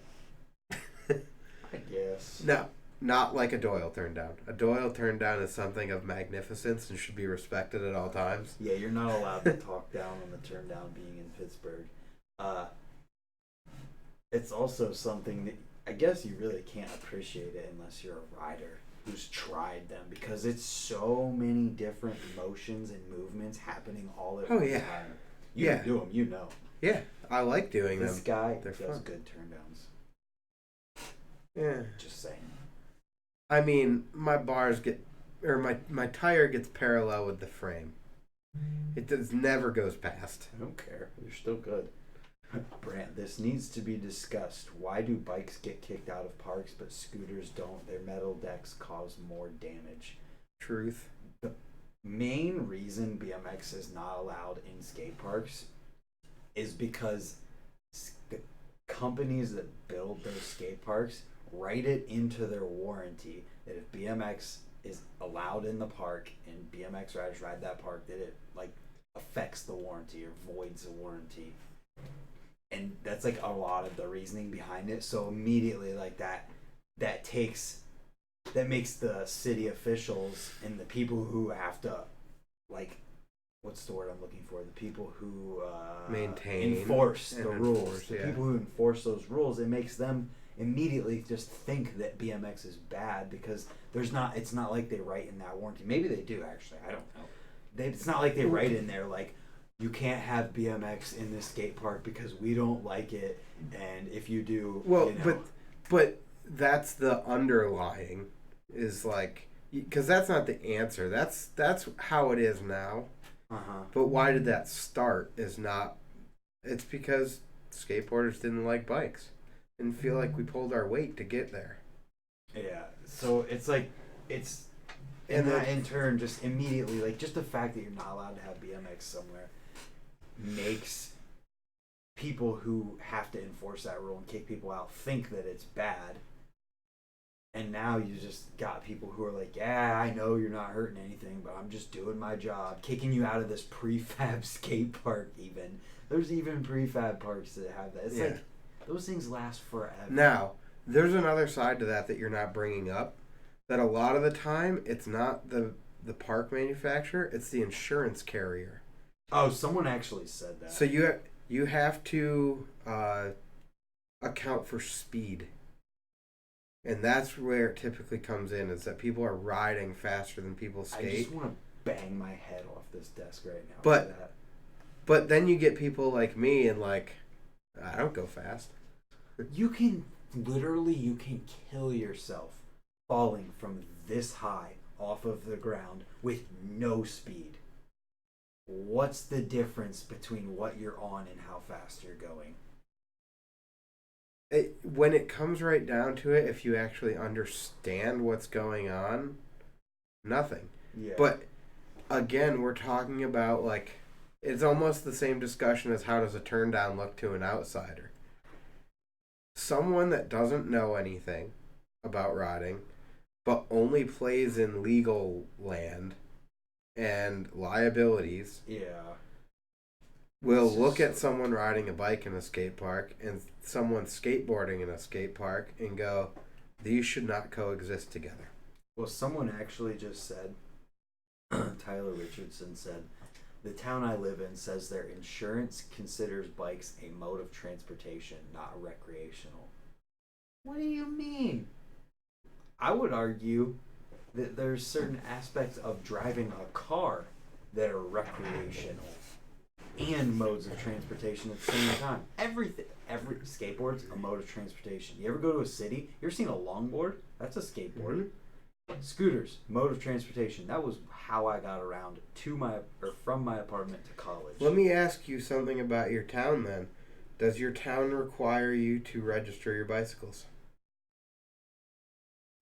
I guess. No, not like a Doyle turn down. A Doyle turn down is something of magnificence and should be respected at all times. Yeah, you're not allowed to talk down on the turn down being in Pittsburgh. It's also something that I guess you really can't appreciate it unless you're a rider who's tried them, because it's so many different motions and movements happening all at one time. You can do them, you know. Yeah, I like doing them. This guy They're does fun. good turn downs. Yeah. Just saying. I mean, my my tire gets parallel with the frame. It never goes past. I don't care. You're still good. Brant, this needs to be discussed. Why do bikes get kicked out of parks but scooters don't? Their metal decks cause more damage. Truth. The main reason BMX is not allowed in skate parks is because the companies that build those skate parks write it into their warranty that if BMX is allowed in the park and BMX riders ride that park, that it like affects the warranty or voids the warranty. And that's like a lot of the reasoning behind it. So immediately like that makes the city officials and the people who have to, like, what's the word I'm looking for? The people who maintain, enforce the rules. The people who enforce those rules, it makes them immediately just think that BMX is bad because it's not like they write in that warranty. Maybe they do, actually. I don't know. It's not like they write in there like, you can't have BMX in this skate park because we don't like it, and if you do, well, but that's the underlying is like, because that's not the answer. That's how it is now. But why did that start? Is not. It's because skateboarders didn't like bikes, didn't feel like we pulled our weight to get there. Yeah. So it's like and that in turn just immediately, like, just the fact that you're not allowed to have BMX somewhere makes people who have to enforce that rule and kick people out think that it's bad. And now you just got people who are like, yeah, I know you're not hurting anything, but I'm just doing my job, kicking you out of this prefab skate park. Even there's even prefab parks that have that. It's like those things last forever. Now there's another side to that you're not bringing up, that a lot of the time it's not the park manufacturer, it's the insurance carrier. Oh, someone actually said that. So you have to account for speed. And that's where it typically comes in, is that people are riding faster than people skate. I just want to bang my head off this desk right now. But then you get people like me and like, I don't go fast. You can kill yourself falling from this high off of the ground with no speed. What's the difference between what you're on and how fast you're going? When it comes right down to it, if you actually understand what's going on, nothing. Yeah. But again, we're talking about, like, it's almost the same discussion as how does a turn down look to an outsider. Someone that doesn't know anything about riding, but only plays in legal land and liabilities. Yeah. Will look at someone riding a bike in a skate park and someone skateboarding in a skate park and go, these should not coexist together. Well, someone actually just said, Tyler Richardson said, the town I live in says their insurance considers bikes a mode of transportation, not recreational. What do you mean? I would argue that there's certain aspects of driving a car that are recreational and modes of transportation at the same time. Every skateboard's a mode of transportation. You ever go to a city? You ever seen a longboard? That's a skateboard. Mm-hmm. Scooters, mode of transportation. That was how I got around from my apartment to college. Let me ask you something about your town then. Does your town require you to register your bicycles?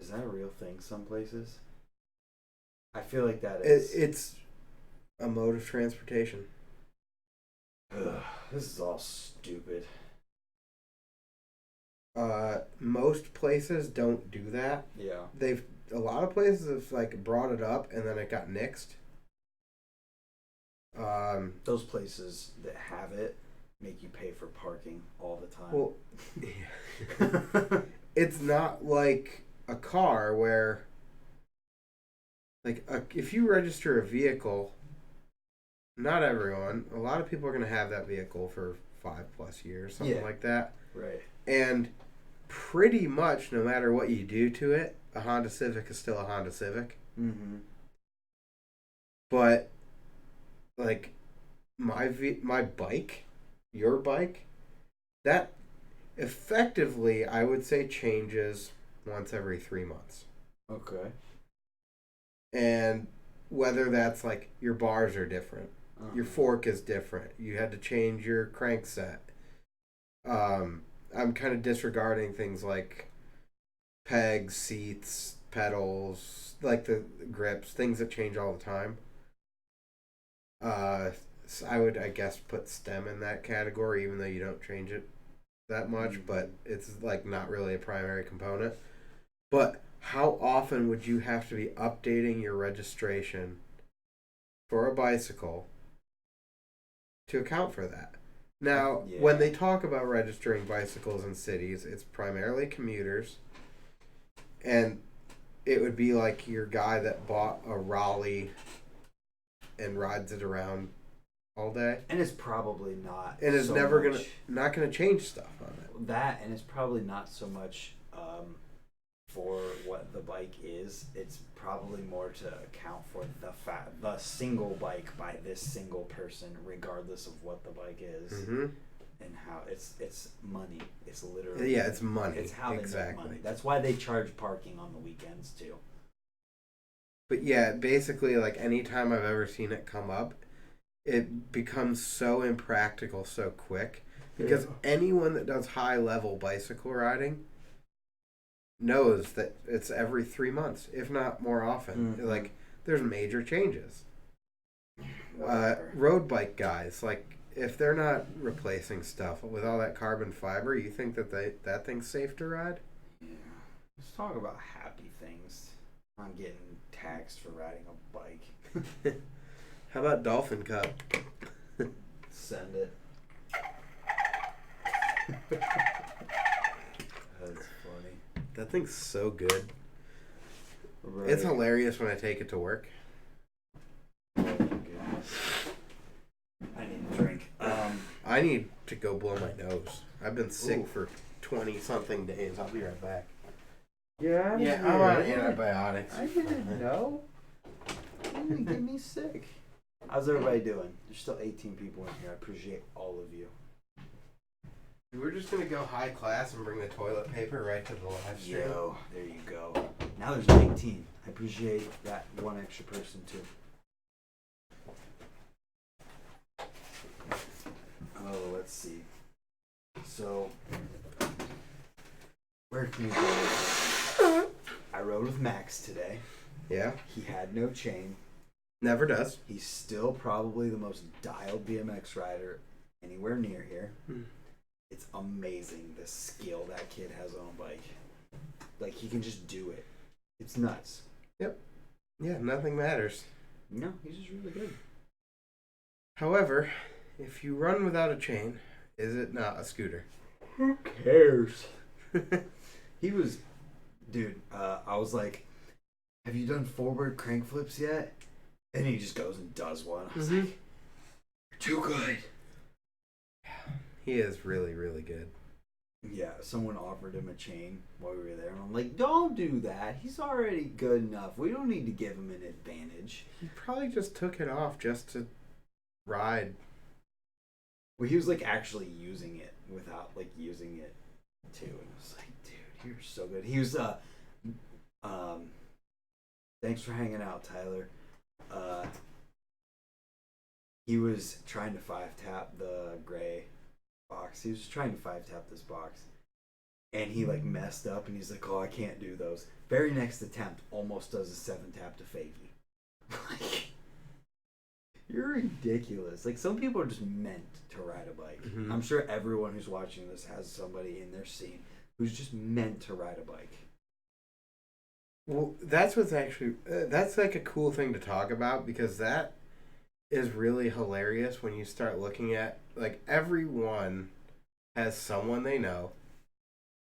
Is that a real thing some places? I feel like that is. It's a mode of transportation. Ugh, this is all stupid. Most places don't do that. Yeah. A lot of places have like brought it up and then it got nixed. Those places that have it make you pay for parking all the time. Well, it's not like a car where, like, if you register a vehicle, not everyone, a lot of people are going to have that vehicle for 5+ years, something like that. Right. And pretty much no matter what you do to it, a Honda Civic is still a Honda Civic. Mm-hmm. But, like, my bike, your bike, that effectively, I would say, changes once every 3 months. Okay. And whether that's, like, your bars are different. Your fork is different. You had to change your crankset. I'm kind of disregarding things like pegs, seats, pedals, like the grips, things that change all the time. So I would, I guess, put stem in that category, even though you don't change it that much, but it's like not really a primary component. But how often would you have to be updating your registration for a bicycle to account for that? Now, when they talk about registering bicycles in cities, it's primarily commuters. And it would be like your guy that bought a Raleigh and rides it around all day. And it's probably not. And it's not going to change stuff on it. that, and it's probably not so much for what the bike is. It's probably more to account for the single bike by this single person, regardless of what the bike is, and how it's money. It's literally it's money. It's how they make money. That's why they charge parking on the weekends too. But yeah, basically, like anytime I've ever seen it come up, it becomes so impractical so quick because anyone that does high level bicycle riding knows that it's every 3 months, if not more often. Like, there's major changes. Road bike guys, like, if they're not replacing stuff with all that carbon fiber, you think that that thing's safe to ride? Yeah. Let's talk about happy things. I'm getting taxed for riding a bike. How about Dolphin Cup? Send it. That's funny. That thing's so good. Right. It's hilarious when I take it to work. Oh my goodness. I need a drink. I need to go blow my nose. I've been sick for 20-something days. I'll be right back. Yeah, I'm on antibiotics. I didn't know. You didn't get me sick. How's everybody doing? There's still 18 people in here. I appreciate all of you. We're just going to go high class and bring the toilet paper right to the live stream. Yo, there you go. Now there's 19. I appreciate that one extra person too. Oh, let's see. So, where can we go? I rode with Max today. Yeah? He had no chain. Never does. He's still probably the most dialed BMX rider anywhere near here. It's amazing the skill that kid has on a bike. Like, he can just do it. It's nuts. Yep. Yeah, nothing matters. No, he's just really good. However, if you run without a chain, is it not a scooter? Who cares? He was... Dude, I was like, have you done forward crank flips yet? And he just goes and does one. I was like, you're too good. He is really, really good. Yeah, someone offered him a chain while we were there. And I'm like, don't do that. He's already good enough. We don't need to give him an advantage. He probably just took it off just to ride. Well, he was like actually using it without like using it too. And I was like, dude, you're so good. He was, thanks for hanging out, Tyler. He was trying to 5-tap the gray box. He was trying to 5-tap this box. And he like messed up and he's like, oh, I can't do those. Very next attempt, almost does a 7-tap to fakie. Like, you're ridiculous. Like, some people are just meant to ride a bike. I'm sure everyone who's watching this has somebody in their scene who's just meant to ride a bike. Well, that's what's actually, that's like a cool thing to talk about because that is really hilarious when you start looking at, like, everyone has someone they know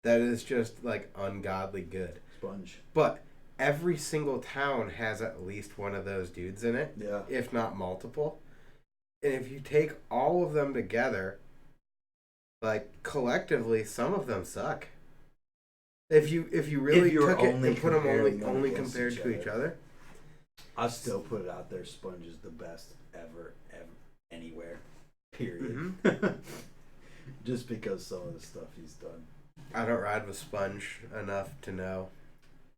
that is just, like, ungodly good. Sponge. But every single town has at least one of those dudes in it, if not multiple. And if you take all of them together, like, collectively, some of them suck. If you really took it and put them only compared to each other. I still put it out there, Sponge is the best ever, anywhere. Period. Just because some of the stuff he's done. I don't ride with Sponge enough to know.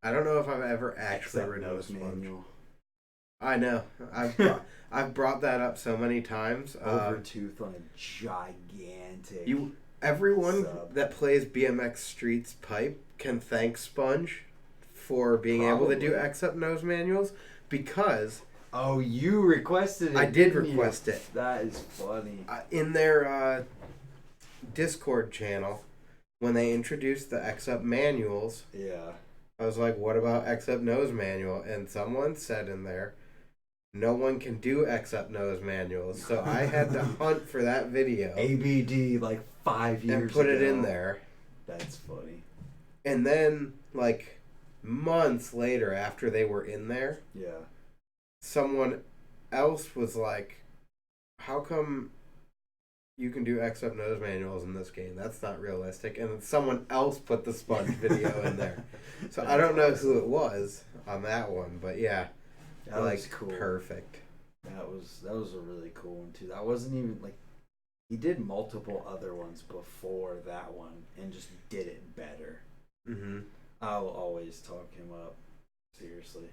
I don't know if I've ever actually ridden with Sponge. Manual. I know. I've brought that up so many times. Overtooth on a gigantic. Everyone that plays BMX Streets pipe can thank Sponge for being able to do X-up nose manuals because... Oh, you requested it. I did request it. That is funny. In their Discord channel, when they introduced the X-up manuals, I was like, what about X-up nose manual? And someone said in there, no one can do X-up nose manuals. So I had to hunt for that video. ABD like 5 years ago. And put it in there. That's funny. And then, like, months later after they were in there, someone else was like, how come you can do X up nose manuals in this game. That's not realistic. And then someone else put the sponge video in there. So I don't know who it was on that one, but yeah. That was cool. Perfect. That was a really cool one too. That wasn't even like he did multiple other ones before that one and just did it better. Mm-hmm. I'll always talk him up. Seriously.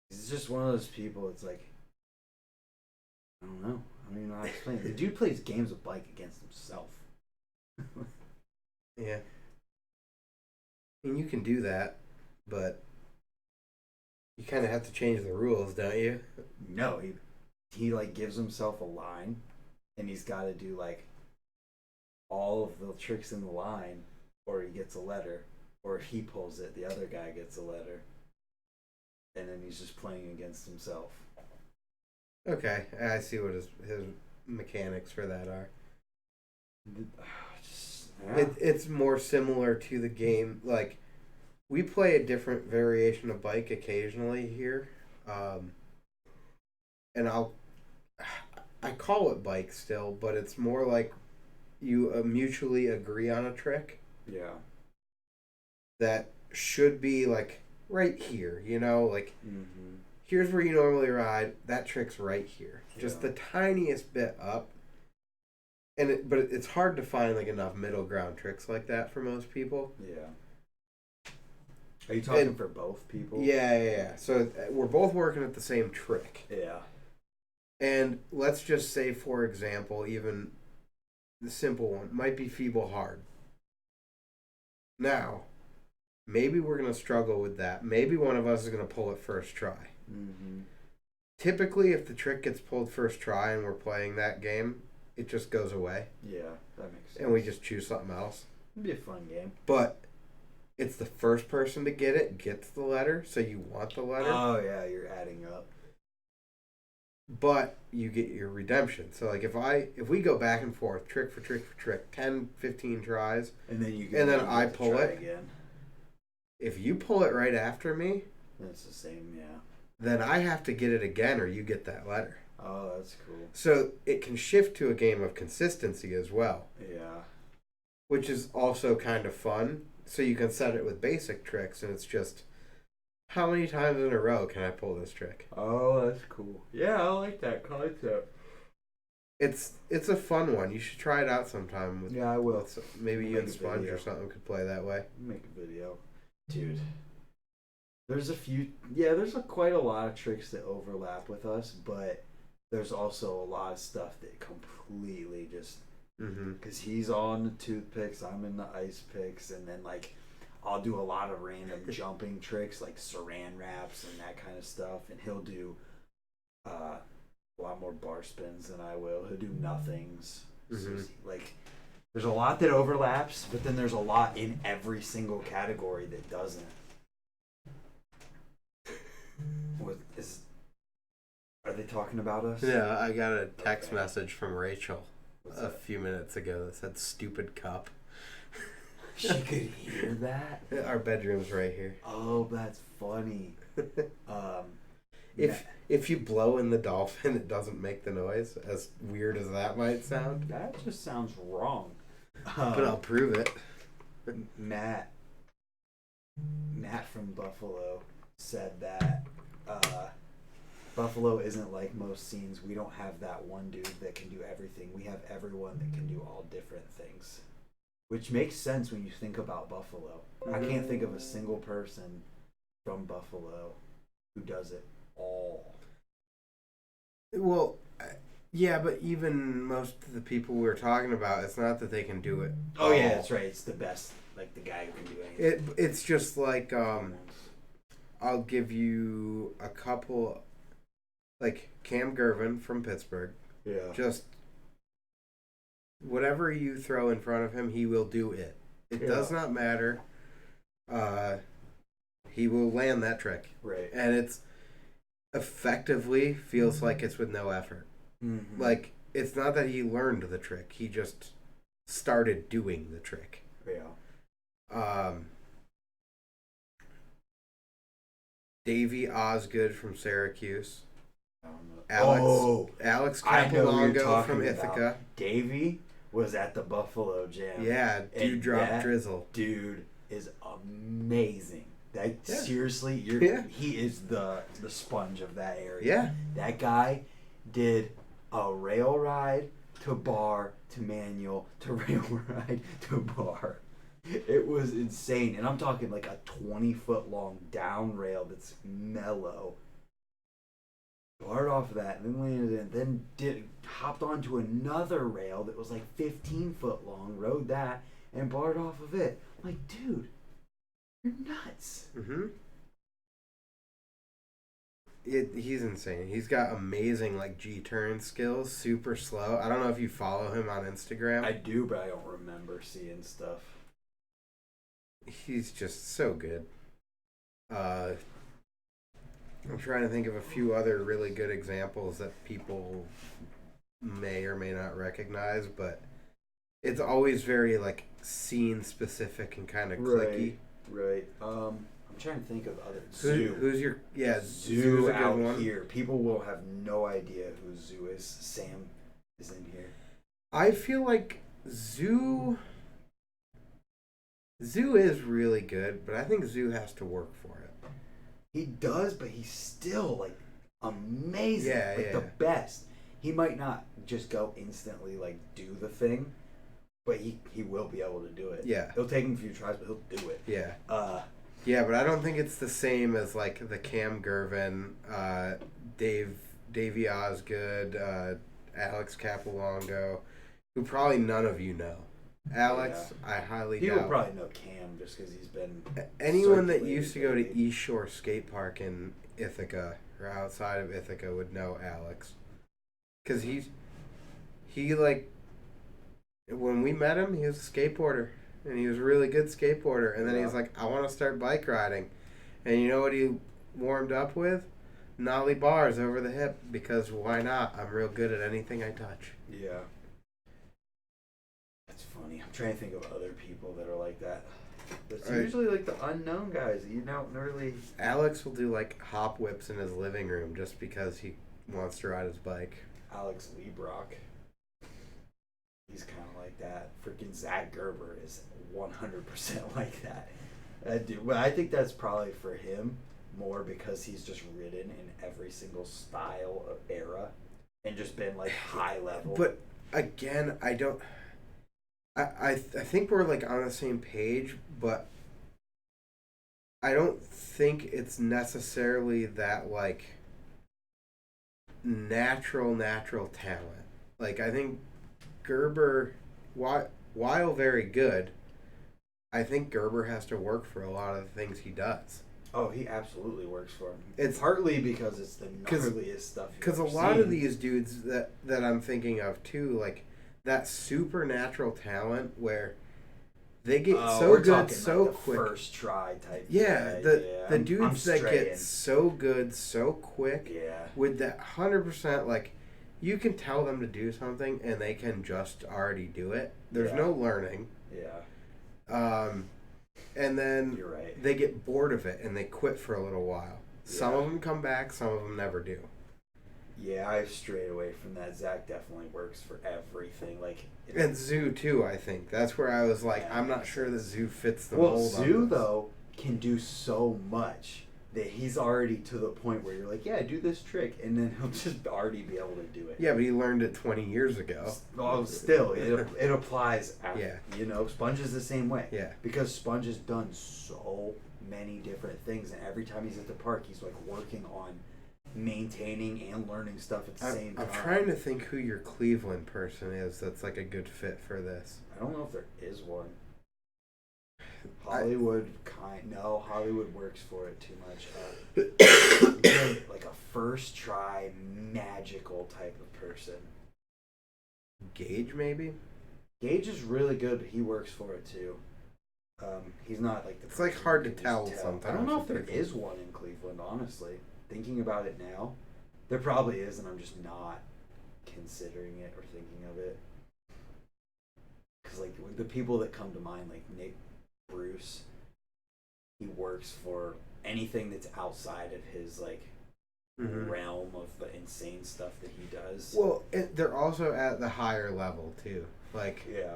He's just one of those people, it's like I don't know. I don't even know how to explain it. The dude plays games of bike against himself. Yeah. And you can do that, but you kind of have to change the rules, don't you? No, he like gives himself a line, and he's got to do like all of the tricks in the line, or he gets a letter, or if he pulls it, the other guy gets a letter, and then he's just playing against himself. Okay, I see what his mechanics for that are. It's more similar to the game. Like, we play a different variation of bike occasionally here, and I call it bike still, but it's more like you mutually agree on a trick. Yeah. That should be like right here, like. Mm-hmm. Here's where you normally ride. That trick's right here, just the tiniest bit up. But it's hard to find like enough middle ground tricks like that for most people. Yeah. Are you talking for both people? Yeah. So we're both working at the same trick. Yeah. And let's just say, for example, even the simple one might be feeble hard. Now, maybe we're going to struggle with that. Maybe one of us is going to pull it first try. Mm-hmm. Typically, if the trick gets pulled first try and we're playing that game, it just goes away. Yeah, that makes sense. And we just choose something else. It'd be a fun game. But it's the first person to get it gets the letter, so you want the letter. Oh, yeah, you're adding up. But you get your redemption. So, like, if we go back and forth, trick for trick for trick, 10, 15 tries, and then I pull it again. If you pull it right after me, that's the same, yeah. Then I have to get it again, or you get that letter. Oh, that's cool. So it can shift to a game of consistency as well. Yeah. Which is also kind of fun. So you can set it with basic tricks, and it's just, how many times in a row can I pull this trick? Oh, that's cool. Yeah, I like that concept. It's a fun one. You should try it out sometime. Yeah, I will. Maybe you and Sponge or something could play that way. Make a video. Dude. There's quite a lot of tricks that overlap with us, but there's also a lot of stuff that completely just because he's all in the toothpicks, I'm in the ice picks, and then like I'll do a lot of random jumping tricks like saran wraps and that kind of stuff, and he'll do a lot more bar spins than I will. He'll do nothings. So, like, there's a lot that overlaps, but then there's a lot in every single category that doesn't. Are they talking about us? Yeah, I got a text message from Rachel a few minutes ago that said "stupid cup." She could hear that? Our bedroom's right here. Oh, that's funny. If you blow in the dolphin, it doesn't make the noise, as weird as that might sound. That just sounds wrong. But I'll prove it. Matt from Buffalo said that Buffalo isn't like most scenes. We don't have that one dude that can do everything. We have everyone that can do all different things. Which makes sense when you think about Buffalo. I can't think of a single person from Buffalo who does it all. Well, yeah, but even most of the people we were talking about, it's not that they can do it. Oh, yeah, that's right. It's the best, like the guy who can do anything. It's just like, I'll give you a couple, like Cam Gervin from Pittsburgh. Yeah. Just whatever you throw in front of him, he will do it. It does not matter. He will land that trick. Right. And it's effectively feels like it's with no effort. Mm-hmm. Like, it's not that he learned the trick. He just started doing the trick. Yeah. Davey Osgood from Syracuse. I don't know. Alex I know who you're Capolongo talking from about. Ithaca. Davey was at the Buffalo Jam. Yeah, dude drop drizzle. Dude is amazing. Seriously, he is the sponge of that area. Yeah. That guy did a rail ride to bar to manual to rail ride to bar. It was insane. And I'm talking like a 20-foot long down rail that's mellow. Barred off of that, and then landed in, then hopped onto another rail that was like 15-foot long, rode that, and barred off of it. I'm like, dude, you're nuts. Mm-hmm. He's insane. He's got amazing like G-turn skills, super slow. I don't know if you follow him on Instagram. I do, but I don't remember seeing stuff. He's just so good. I'm trying to think of a few other really good examples that people may or may not recognize, but it's always very like scene specific and kind of clicky. Right. I'm trying to think of other Zoo. Who's your Zoo out one. Here? People will have no idea who Zoo is. Sam is in here. I feel like Zoo is really good, but I think Zoo has to work for it. He does, but he's still like amazing. Yeah. The best. He might not just go instantly like do the thing, but he will be able to do it. Yeah. It'll take him a few tries, but he'll do it. Yeah. Yeah, but I don't think it's the same as like the Cam Gervin, Davey Osgood, Alex Capolongo, who probably none of you know. Alex, yeah. I highly doubt. People probably know Cam just because he's been. Anyone that used to go to East Shore Skate Park in Ithaca or outside of Ithaca would know Alex, because he like when we met him, he was a skateboarder and he was a really good skateboarder. And then he was like, I want to start bike riding, and you know what he warmed up with? Nollie bars over the hip, because why not? I'm real good at anything I touch. Yeah. That's funny. I'm trying to think of other people that are like that. It's usually like the unknown guys that you don't really. Alex will do like hop whips in his living room just because he wants to ride his bike. Alex Liebrock. He's kind of like that. Freaking Zach Gerber is 100% like that. Well, I think that's probably for him more because he's just ridden in every single style of era and just been like high level. But again, I don't. I think we're like on the same page, but I don't think it's necessarily that like natural talent. Like I think Gerber, while very good, I think Gerber has to work for a lot of the things he does. Oh, he absolutely works for him. It's partly because it's the gnarliest stuff. Because a lot of these dudes that I'm thinking of too, like that supernatural talent where they get so good so like the quick. First try type. Yeah, the dudes that get so good so quick. Yeah. With that 100%, like you can tell them to do something and they can just already do it. There's no learning. Yeah. And then you're right. They get bored of it and they quit for a little while. Yeah. Some of them come back, some of them never do. Yeah, I've strayed away from that. Zach definitely works for everything. And Zoo too, I think. That's where I was like, I'm not sure that Zoo fits the mold. Well, Zoo though can do so much that he's already to the point where you're like, yeah, do this trick, and then he'll just already be able to do it. Yeah, but he learned it 20 years ago. Oh, still, it applies. Yeah. You know, Sponge is the same way. Yeah. Because Sponge has done so many different things, and every time he's at the park, he's like working on maintaining and learning stuff at the same time. I'm trying to think who your Cleveland person is that's like a good fit for this. I don't know if there is one. Hollywood Hollywood works for it too much. Like a first try magical type of person. Gage maybe? Gage is really good, but he works for it too. He's not like the. It's like hard to tell sometimes. I don't know if there is one in Cleveland, honestly. Thinking about it now, there probably is, and I'm just not considering it or thinking of it. Because like the people that come to mind, like Nick Bruce, he works for anything that's outside of his like realm of the insane stuff that he does. Well, they're also at the higher level too. Like, yeah,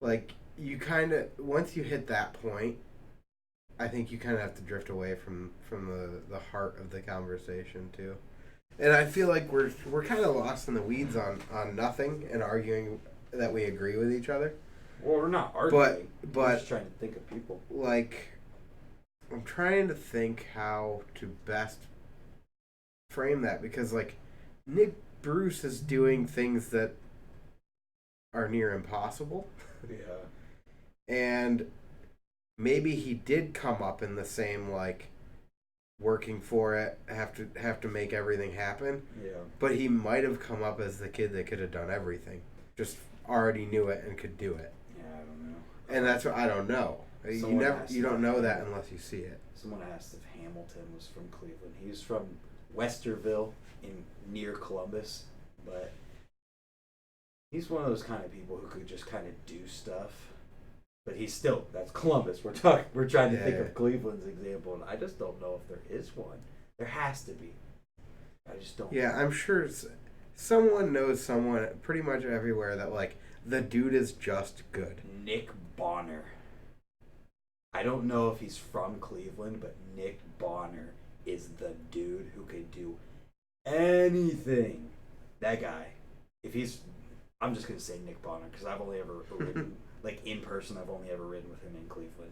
like you kind of once you hit that point, I think you kind of have to drift away from the heart of the conversation too. And I feel like we're kind of lost in the weeds on nothing and arguing that we agree with each other. Well, we're not arguing. But we're just trying to think of people. Like, I'm trying to think how to best frame that because, like, Nick Bruce is doing things that are near impossible. Yeah. And maybe he did come up in the same, like, working for it, have to make everything happen. Yeah. But he might have come up as the kid that could have done everything. Just already knew it and could do it. Yeah, I don't know. And that's what I don't know. You don't know that unless you see it. Someone asked if Hamilton was from Cleveland. He was from Westerville near Columbus, but he's one of those kind of people who could just kind of do stuff. But that's Columbus. We're trying to think of Cleveland's example, and I just don't know if there is one. There has to be. I just don't. Yeah, I'm sure someone knows someone pretty much everywhere that, like, the dude is just good. Nick Bonner. I don't know if he's from Cleveland, but Nick Bonner is the dude who could do anything. That guy. I'm just going to say Nick Bonner because I've only ever ridden, like in person, I've only ever ridden with him in Cleveland.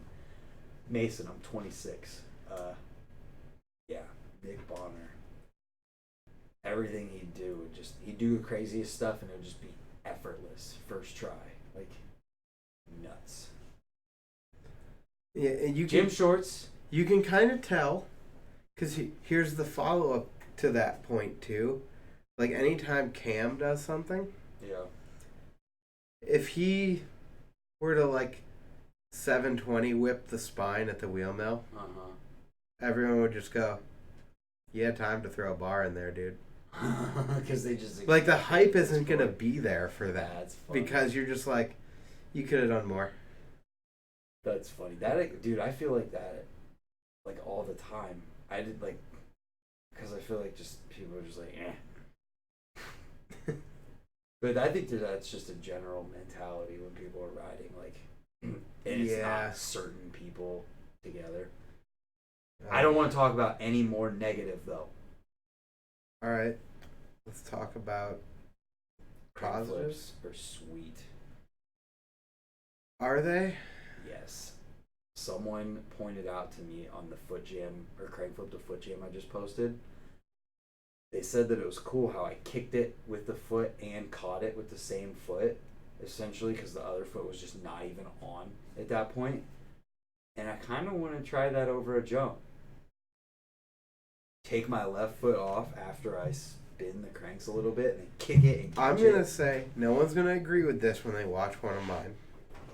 Mason, I'm 26. Yeah, Nick Bonner. Everything he'd do the craziest stuff and it would just be effortless. First try. Like, nuts. Yeah, and Gym shorts. You can kind of tell, because here's the follow-up to that point, too. Like, anytime Cam does something, yeah, if he were to, like, 720 whip the spine at the wheel mill, everyone would just go, you had time to throw a bar in there, dude. Because they just... Like, the hype isn't going to be there for that. That's funny. Because you're just like, you could have done more. That's funny. Dude, I feel like that, like, all the time. I did, like, because I feel like just people are just like, eh. But I think that's just a general mentality when people are riding, like, and it's not certain people together. I don't want to talk about any more negative, though. All right. Let's talk about positives. Are sweet. Are they? Yes. Someone pointed out to me on the foot jam, or crank flip to foot jam I just posted. They said that it was cool how I kicked it with the foot and caught it with the same foot, essentially, because the other foot was just not even on at that point. And I kind of want to try that over a jump. Take my left foot off after I spin the cranks a little bit and then kick it and catch I'm going to say, no one's going to agree with this when they watch one of mine.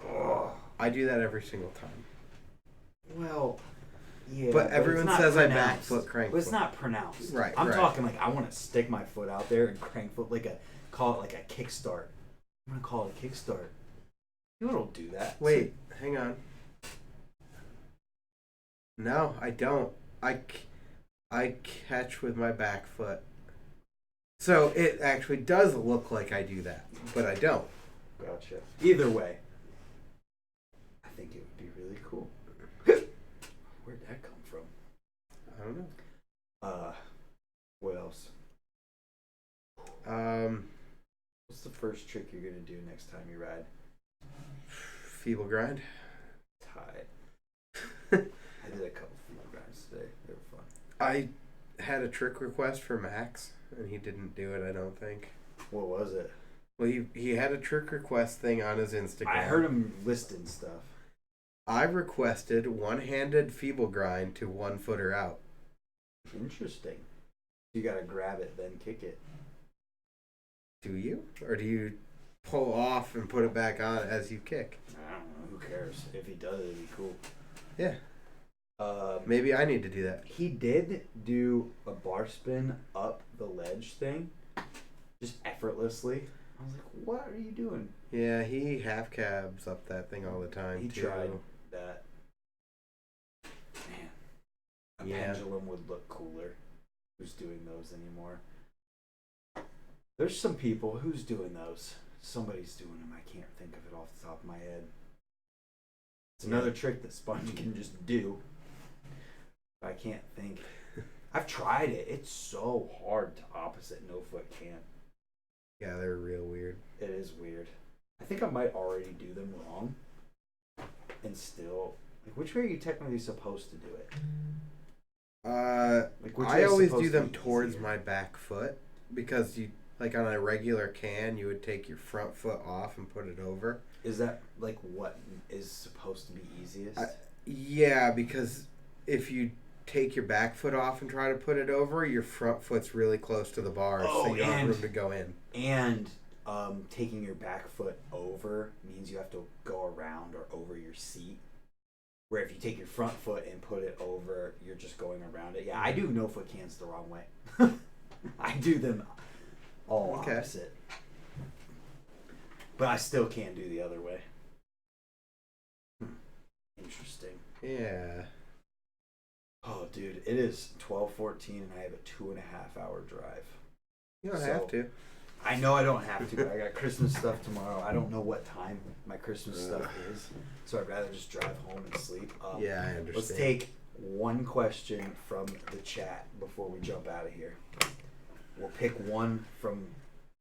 Oh. I do that every single time. Well, yeah. But everyone says I back foot crank. But it's not pronounced. Right. I'm talking like I want to stick my foot out there and crank foot call it like a kickstart. I'm going to call it a kickstart. You don't do that. Wait, hang on. No, I don't. I catch with my back foot. So it actually does look like I do that, but I don't. Gotcha. Either way, I think it would be really cool. Where'd that come from? I don't know. What else? What's the first trick you're gonna do next time you ride? Feeble grind. Tight. I did a couple feeble grinds today. They were fun. I had a trick request for Max, and he didn't do it, I don't think. What was it? Well, he had a trick request thing on his Instagram. I heard him listing stuff. I requested one-handed feeble grind to 1 footer out. Interesting. You gotta grab it, then kick it. Do you? Or do you pull off and put it back on as you kick? I don't know. Who cares? If he does it, it'd be cool. Yeah. Maybe I need to do that. He did do a bar spin up the ledge thing, just effortlessly. I was like, what are you doing? Yeah, he half cabs up that thing all the time. He too. tried that. Man, a pendulum would look cooler. who's doing those anymore. There's some people who's doing those. Somebody's doing them. I can't think of it off the top of my head. It's another trick that Sponge can just do. I can't think. I've tried it. It's so hard to opposite no foot can't. Yeah, they're real weird. It is weird. I think I might already do them wrong. And still, like, which way are you technically supposed to do it? I always do them towards my back foot because you, like on a regular can, you would take your front foot off and put it over. Is that like what is supposed to be easiest? Yeah, because if you take your back foot off and try to put it over, your front foot's really close to the bars, so you don't have room to go in. And taking your back foot over means you have to go around or over your seat. Where if you take your front foot and put it over, you're just going around it. Yeah, I do no foot cans the wrong way. I do them all opposite. But I still can't do the other way. Interesting. Yeah. Oh, dude, it is 12:14 and I have a 2.5 hour drive. You don't have to. I know I don't have to, but I got Christmas stuff tomorrow. I don't know what time my Christmas stuff is, so I'd rather just drive home and sleep. Yeah, I understand. Let's take one question from the chat before we jump out of here. We'll pick one from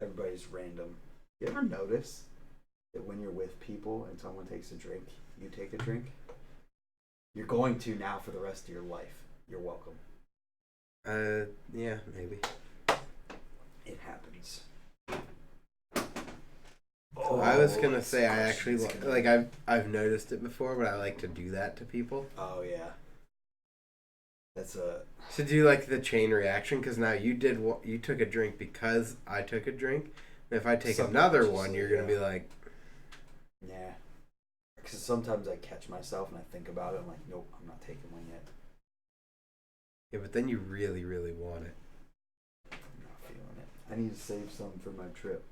everybody's random. You ever notice that when you're with people and someone takes a drink, you take a drink? You're going to now for the rest of your life. You're welcome. Yeah, maybe. It happens. Oh, I was gonna say I actually like I've noticed it before, but I like to do that to people. Oh yeah. That's to do like the chain reaction, because now you took a drink because I took a drink. And if I take another one, you're gonna be like, yeah. Because sometimes I catch myself and I think about it. I'm like, nope, I'm not taking one yet. Yeah, but then you really, really want it. I'm not feeling it. I need to save some for my trip.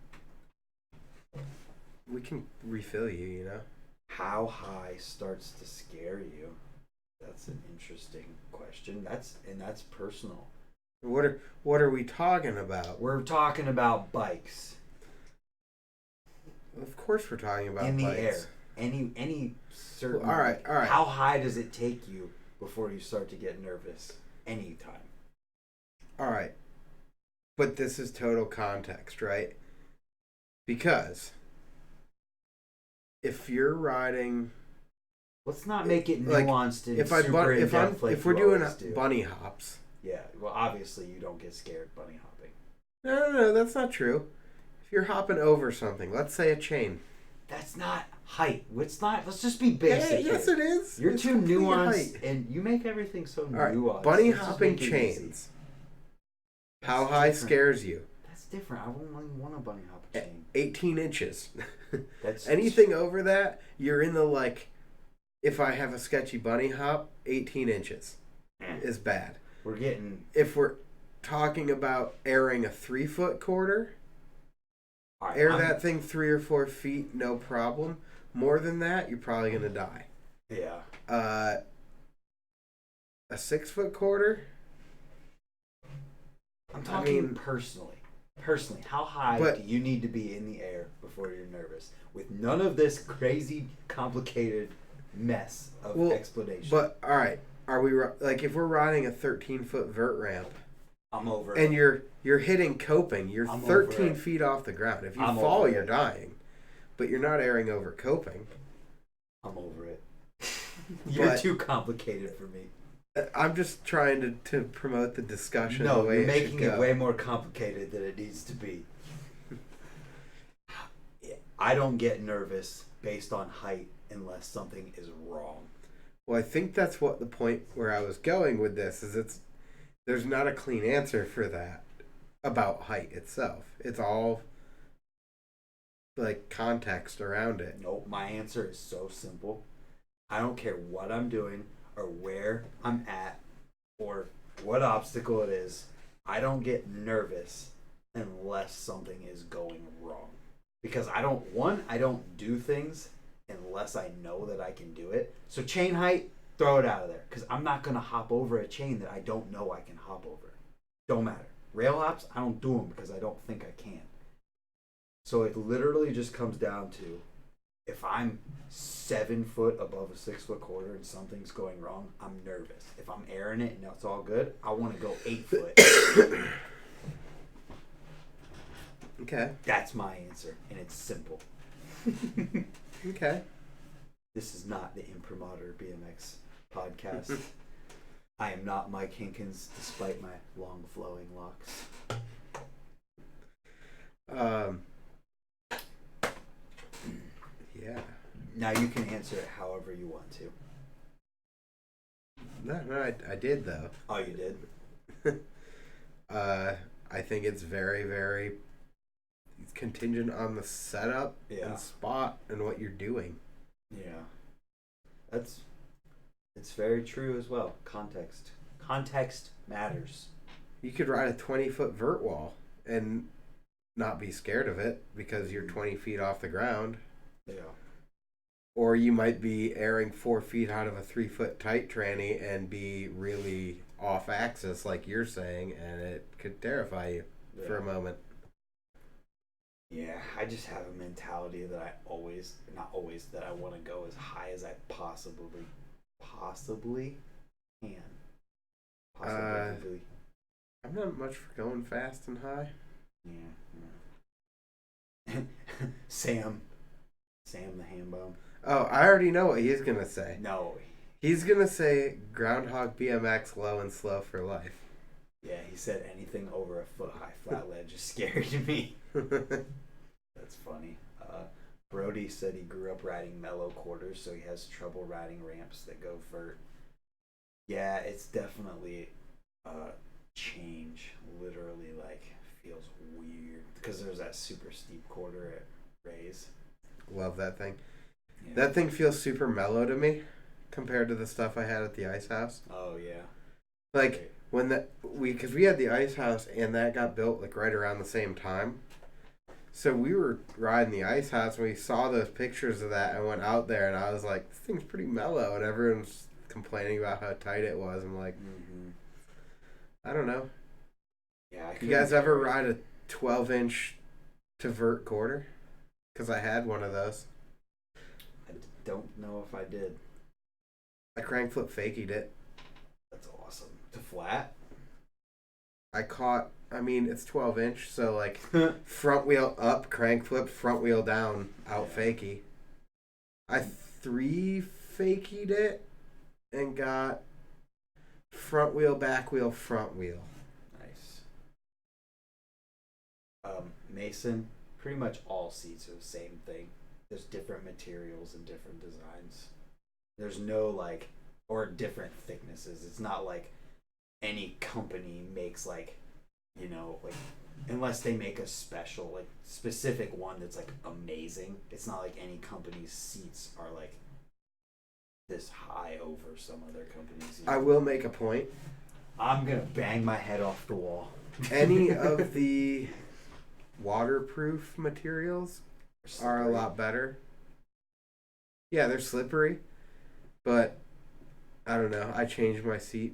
We can refill you, you know. How high starts to scare you? That's an interesting question. That's personal. What are we talking about? We're talking about bikes. Of course, we're talking about in the bikes. air. Any certain. Well, all right. How high does it take you before you start to get nervous? Anytime. All right, but this is total context, right? Because if you're riding, let's not make it nuanced and if super in-depth. If we're doing bunny hops, yeah. Well, obviously you don't get scared bunny hopping. No, that's not true. If you're hopping over something, let's say a chain. That's not height. It's not. Let's just be basic. Yes, it is. You're too nuanced, and you make everything so nuanced. Bunny hopping chains. How high scares you? That's different. I wouldn't really want a bunny hop chain. 18 inches. That's anything over that, you're in the if I have a sketchy bunny hop, 18 inches is bad. We're getting. If we're talking about airing a 3-foot quarter, right, that thing 3 or 4 feet, no problem. More than that, you're probably gonna die. Yeah. A 6-foot quarter. I'm talking personally. Personally, how high do you need to be in the air before you're nervous? With none of this crazy, complicated mess of explanation. But all right, are we if we're riding a 13-foot vert ramp? I'm over and it. You're hitting coping. You're 13 feet off the ground. If you fall, you're dying. But you're not airing over coping. I'm over it. You're too complicated for me. I'm just trying to promote the discussion. No, the way you're making it way more complicated than it needs to be. I don't get nervous based on height unless something is wrong. Well, I think that's what the point where I was going with this is. There's not a clean answer for that about height itself. It's all context around it. Nope, my answer is so simple. I don't care what I'm doing or where I'm at or what obstacle it is. I don't get nervous unless something is going wrong. Because I don't do things unless I know that I can do it. So chain height, throw it out of there, because I'm not going to hop over a chain that I don't know I can hop over. Don't matter. Rail hops, I don't do them because I don't think I can. So it literally just comes down to, if I'm 7 foot above a 6 foot quarter and something's going wrong, I'm nervous. If I'm airing it and it's all good, I want to go 8 foot. Okay. That's my answer, and it's simple. Okay. This is not the Imprimatur BMX podcast. I am not Mike Hinkins, despite my long flowing locks. Yeah. Now you can answer it however you want to. No, I did though. Oh, you did? I think it's very, very contingent on the setup and spot and what you're doing. Yeah. It's very true as well. Context matters. You could ride a 20-foot vert wall and not be scared of it because you're 20 feet off the ground. Yeah. Or you might be airing 4 feet out of a 3-foot tight tranny and be really off axis, like you're saying, and it could terrify you for a moment. Yeah, I just have a mentality that I that I want to go as high as I possibly can. Possibly. I'm not much for going fast and high. Yeah. Sam the ham bum. Oh, I already know what he's gonna say. No. He's gonna say Groundhog BMX low and slow for life. Yeah, he said anything over a foot high flat ledge is scary to me. That's funny. Brody said he grew up riding mellow quarters, so he has trouble riding ramps that go vert. Yeah, it's definitely change. Literally, like, feels weird because there's that super steep quarter at Ray's. Love that thing. Yeah. That thing feels super mellow to me compared to the stuff I had at the Ice House. Oh yeah. Like when because we had the Ice House and that got built like right around the same time. So we were riding the Ice House and we saw those pictures of that and went out there and I was like, this thing's pretty mellow, and everyone's complaining about how tight it was. I'm like, I don't know. Yeah. You guys ever ride a 12-inch to vert quarter? Because I had one of those. I don't know if I did. I crank flip fakied it. That's awesome. To flat? It's 12-inch, so like front wheel up, crank flip, front wheel down, out fakie. I 3 fakied it and got front wheel, back wheel, front wheel. Nice. Mason, pretty much all seats are the same thing. There's different materials and different designs. There's no or different thicknesses. It's not like any company makes unless they make a special specific one that's amazing. It's not like any company's seats are this high over some other companies. I will make a point. I'm gonna bang my head off the wall. Any of the waterproof materials are a lot better. Yeah, they're slippery, but I don't know. I change my seat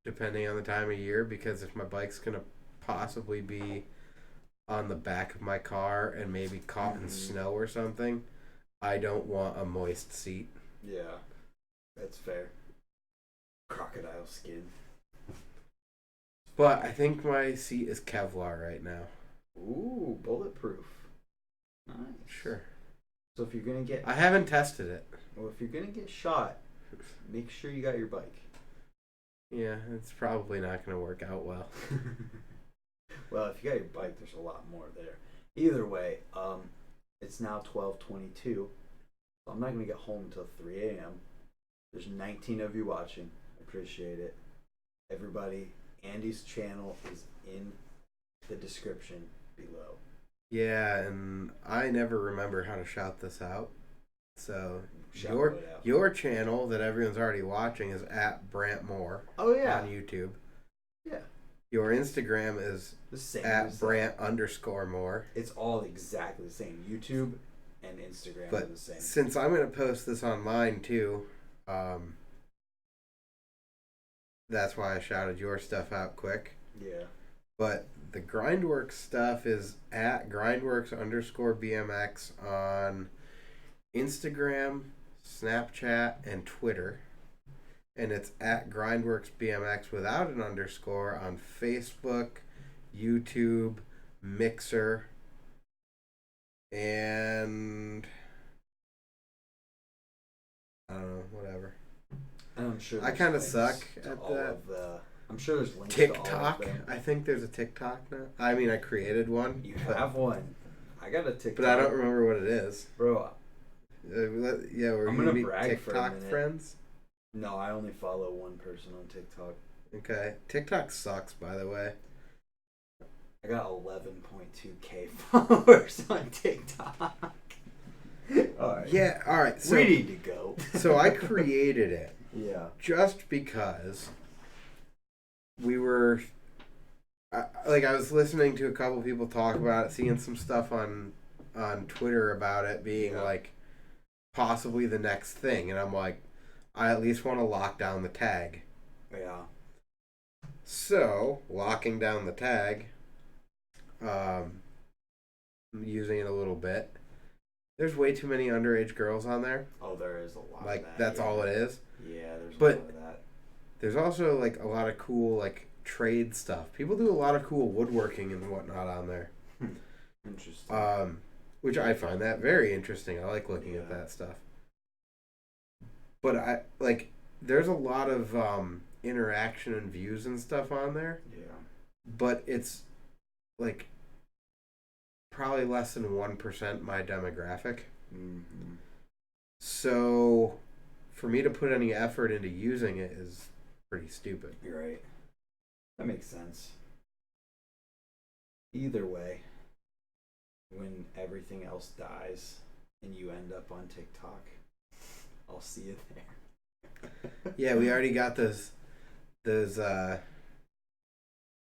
depending on the time of year because if my bike's gonna possibly be on the back of my car and maybe caught in snow or something, I don't want a moist seat. Yeah, that's fair. Crocodile skin. But I think my seat is Kevlar right now. Ooh, bulletproof. Nice. Sure. So if you're gonna get, I haven't tested it. Well, if you're gonna get shot, make sure you got your bike. Yeah, it's probably not gonna work out well. Well, if you got your bike, there's a lot more there. Either way, it's now 12:22. So I'm not gonna get home until 3 a.m. There's 19 of you watching. I appreciate it. Everybody, Andy's channel is in the description below. Yeah, and I never remember how to shout this out. So your channel that everyone's already watching is at Brant Moore. Oh yeah. On YouTube. Yeah. Your Instagram is the same at Brant_Moore. It's all exactly the same. YouTube and Instagram are the same. Since I'm going to post this on mine too, that's why I shouted your stuff out quick. Yeah. But the Grindworks stuff is at grindworks_BMX on Instagram, Snapchat, and Twitter. And it's at grindworksbmx without an underscore on Facebook, YouTube, Mixer, and I don't know, whatever. I'm sure I kind of suck at that. I'm sure there's links TikTok. to all of them. I think there's a TikTok now. I mean, I created one. You have one. I got a TikTok. But I don't remember what it is. Bro. Yeah, I'm going to brag TikTok for a minute. friends? No, I only follow one person on TikTok. Okay. TikTok sucks, by the way. I got 11.2k followers on TikTok. Alright. Yeah, alright. So, we need to go. So I created it. Yeah. Just because we were... I was listening to a couple people talk about it, seeing some stuff on Twitter about it being, like, possibly the next thing. And I'm like, I at least want to lock down the tag. Yeah. So, locking down the tag, I'm using it a little bit. There's way too many underage girls on there. Oh, there is a lot like, of that. That's all it is. Yeah, there's a but lot of that. There's also, like, a lot of cool, like, trade stuff. People do a lot of cool woodworking and whatnot on there. Interesting. Which I find that very interesting. I like looking at that stuff. But there's a lot of interaction and views and stuff on there. Yeah. But it's like probably less than 1% my demographic. Mm-hmm. So for me to put any effort into using it is pretty stupid. You're right. That makes sense. Either way, when everything else dies and you end up on TikTok, I'll see you there. Yeah, we already got those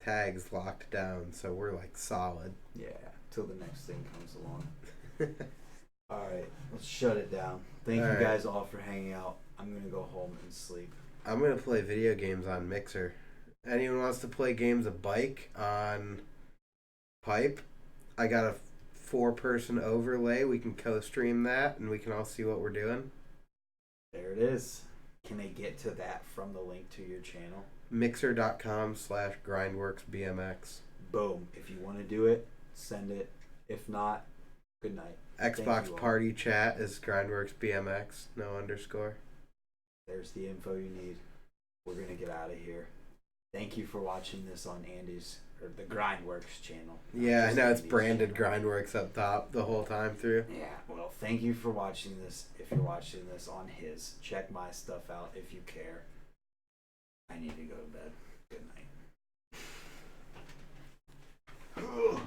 tags locked down, so we're like solid. Yeah, till the next thing comes along. Alright, let's shut it down. Thank you guys all for hanging out. I'm gonna go home and sleep. I'm gonna play video games on Mixer. Anyone wants to play games of bike on Pipe? I got a 4-person overlay. We can co-stream that, and we can all see what we're doing. There it is. Can they get to that from the link to your channel? Mixer.com/grindworksbmx. Boom. If you want to do it, send it. If not, good night. Xbox party chat is grindworksbmx, no underscore. There's the info you need. We're going to get out of here. Thank you for watching this on the Grindworks channel. Yeah, I know it's branded Grindworks up top the whole time through. Yeah, well, thank you for watching this. If you're watching this on his, check my stuff out if you care. I need to go to bed. Good night.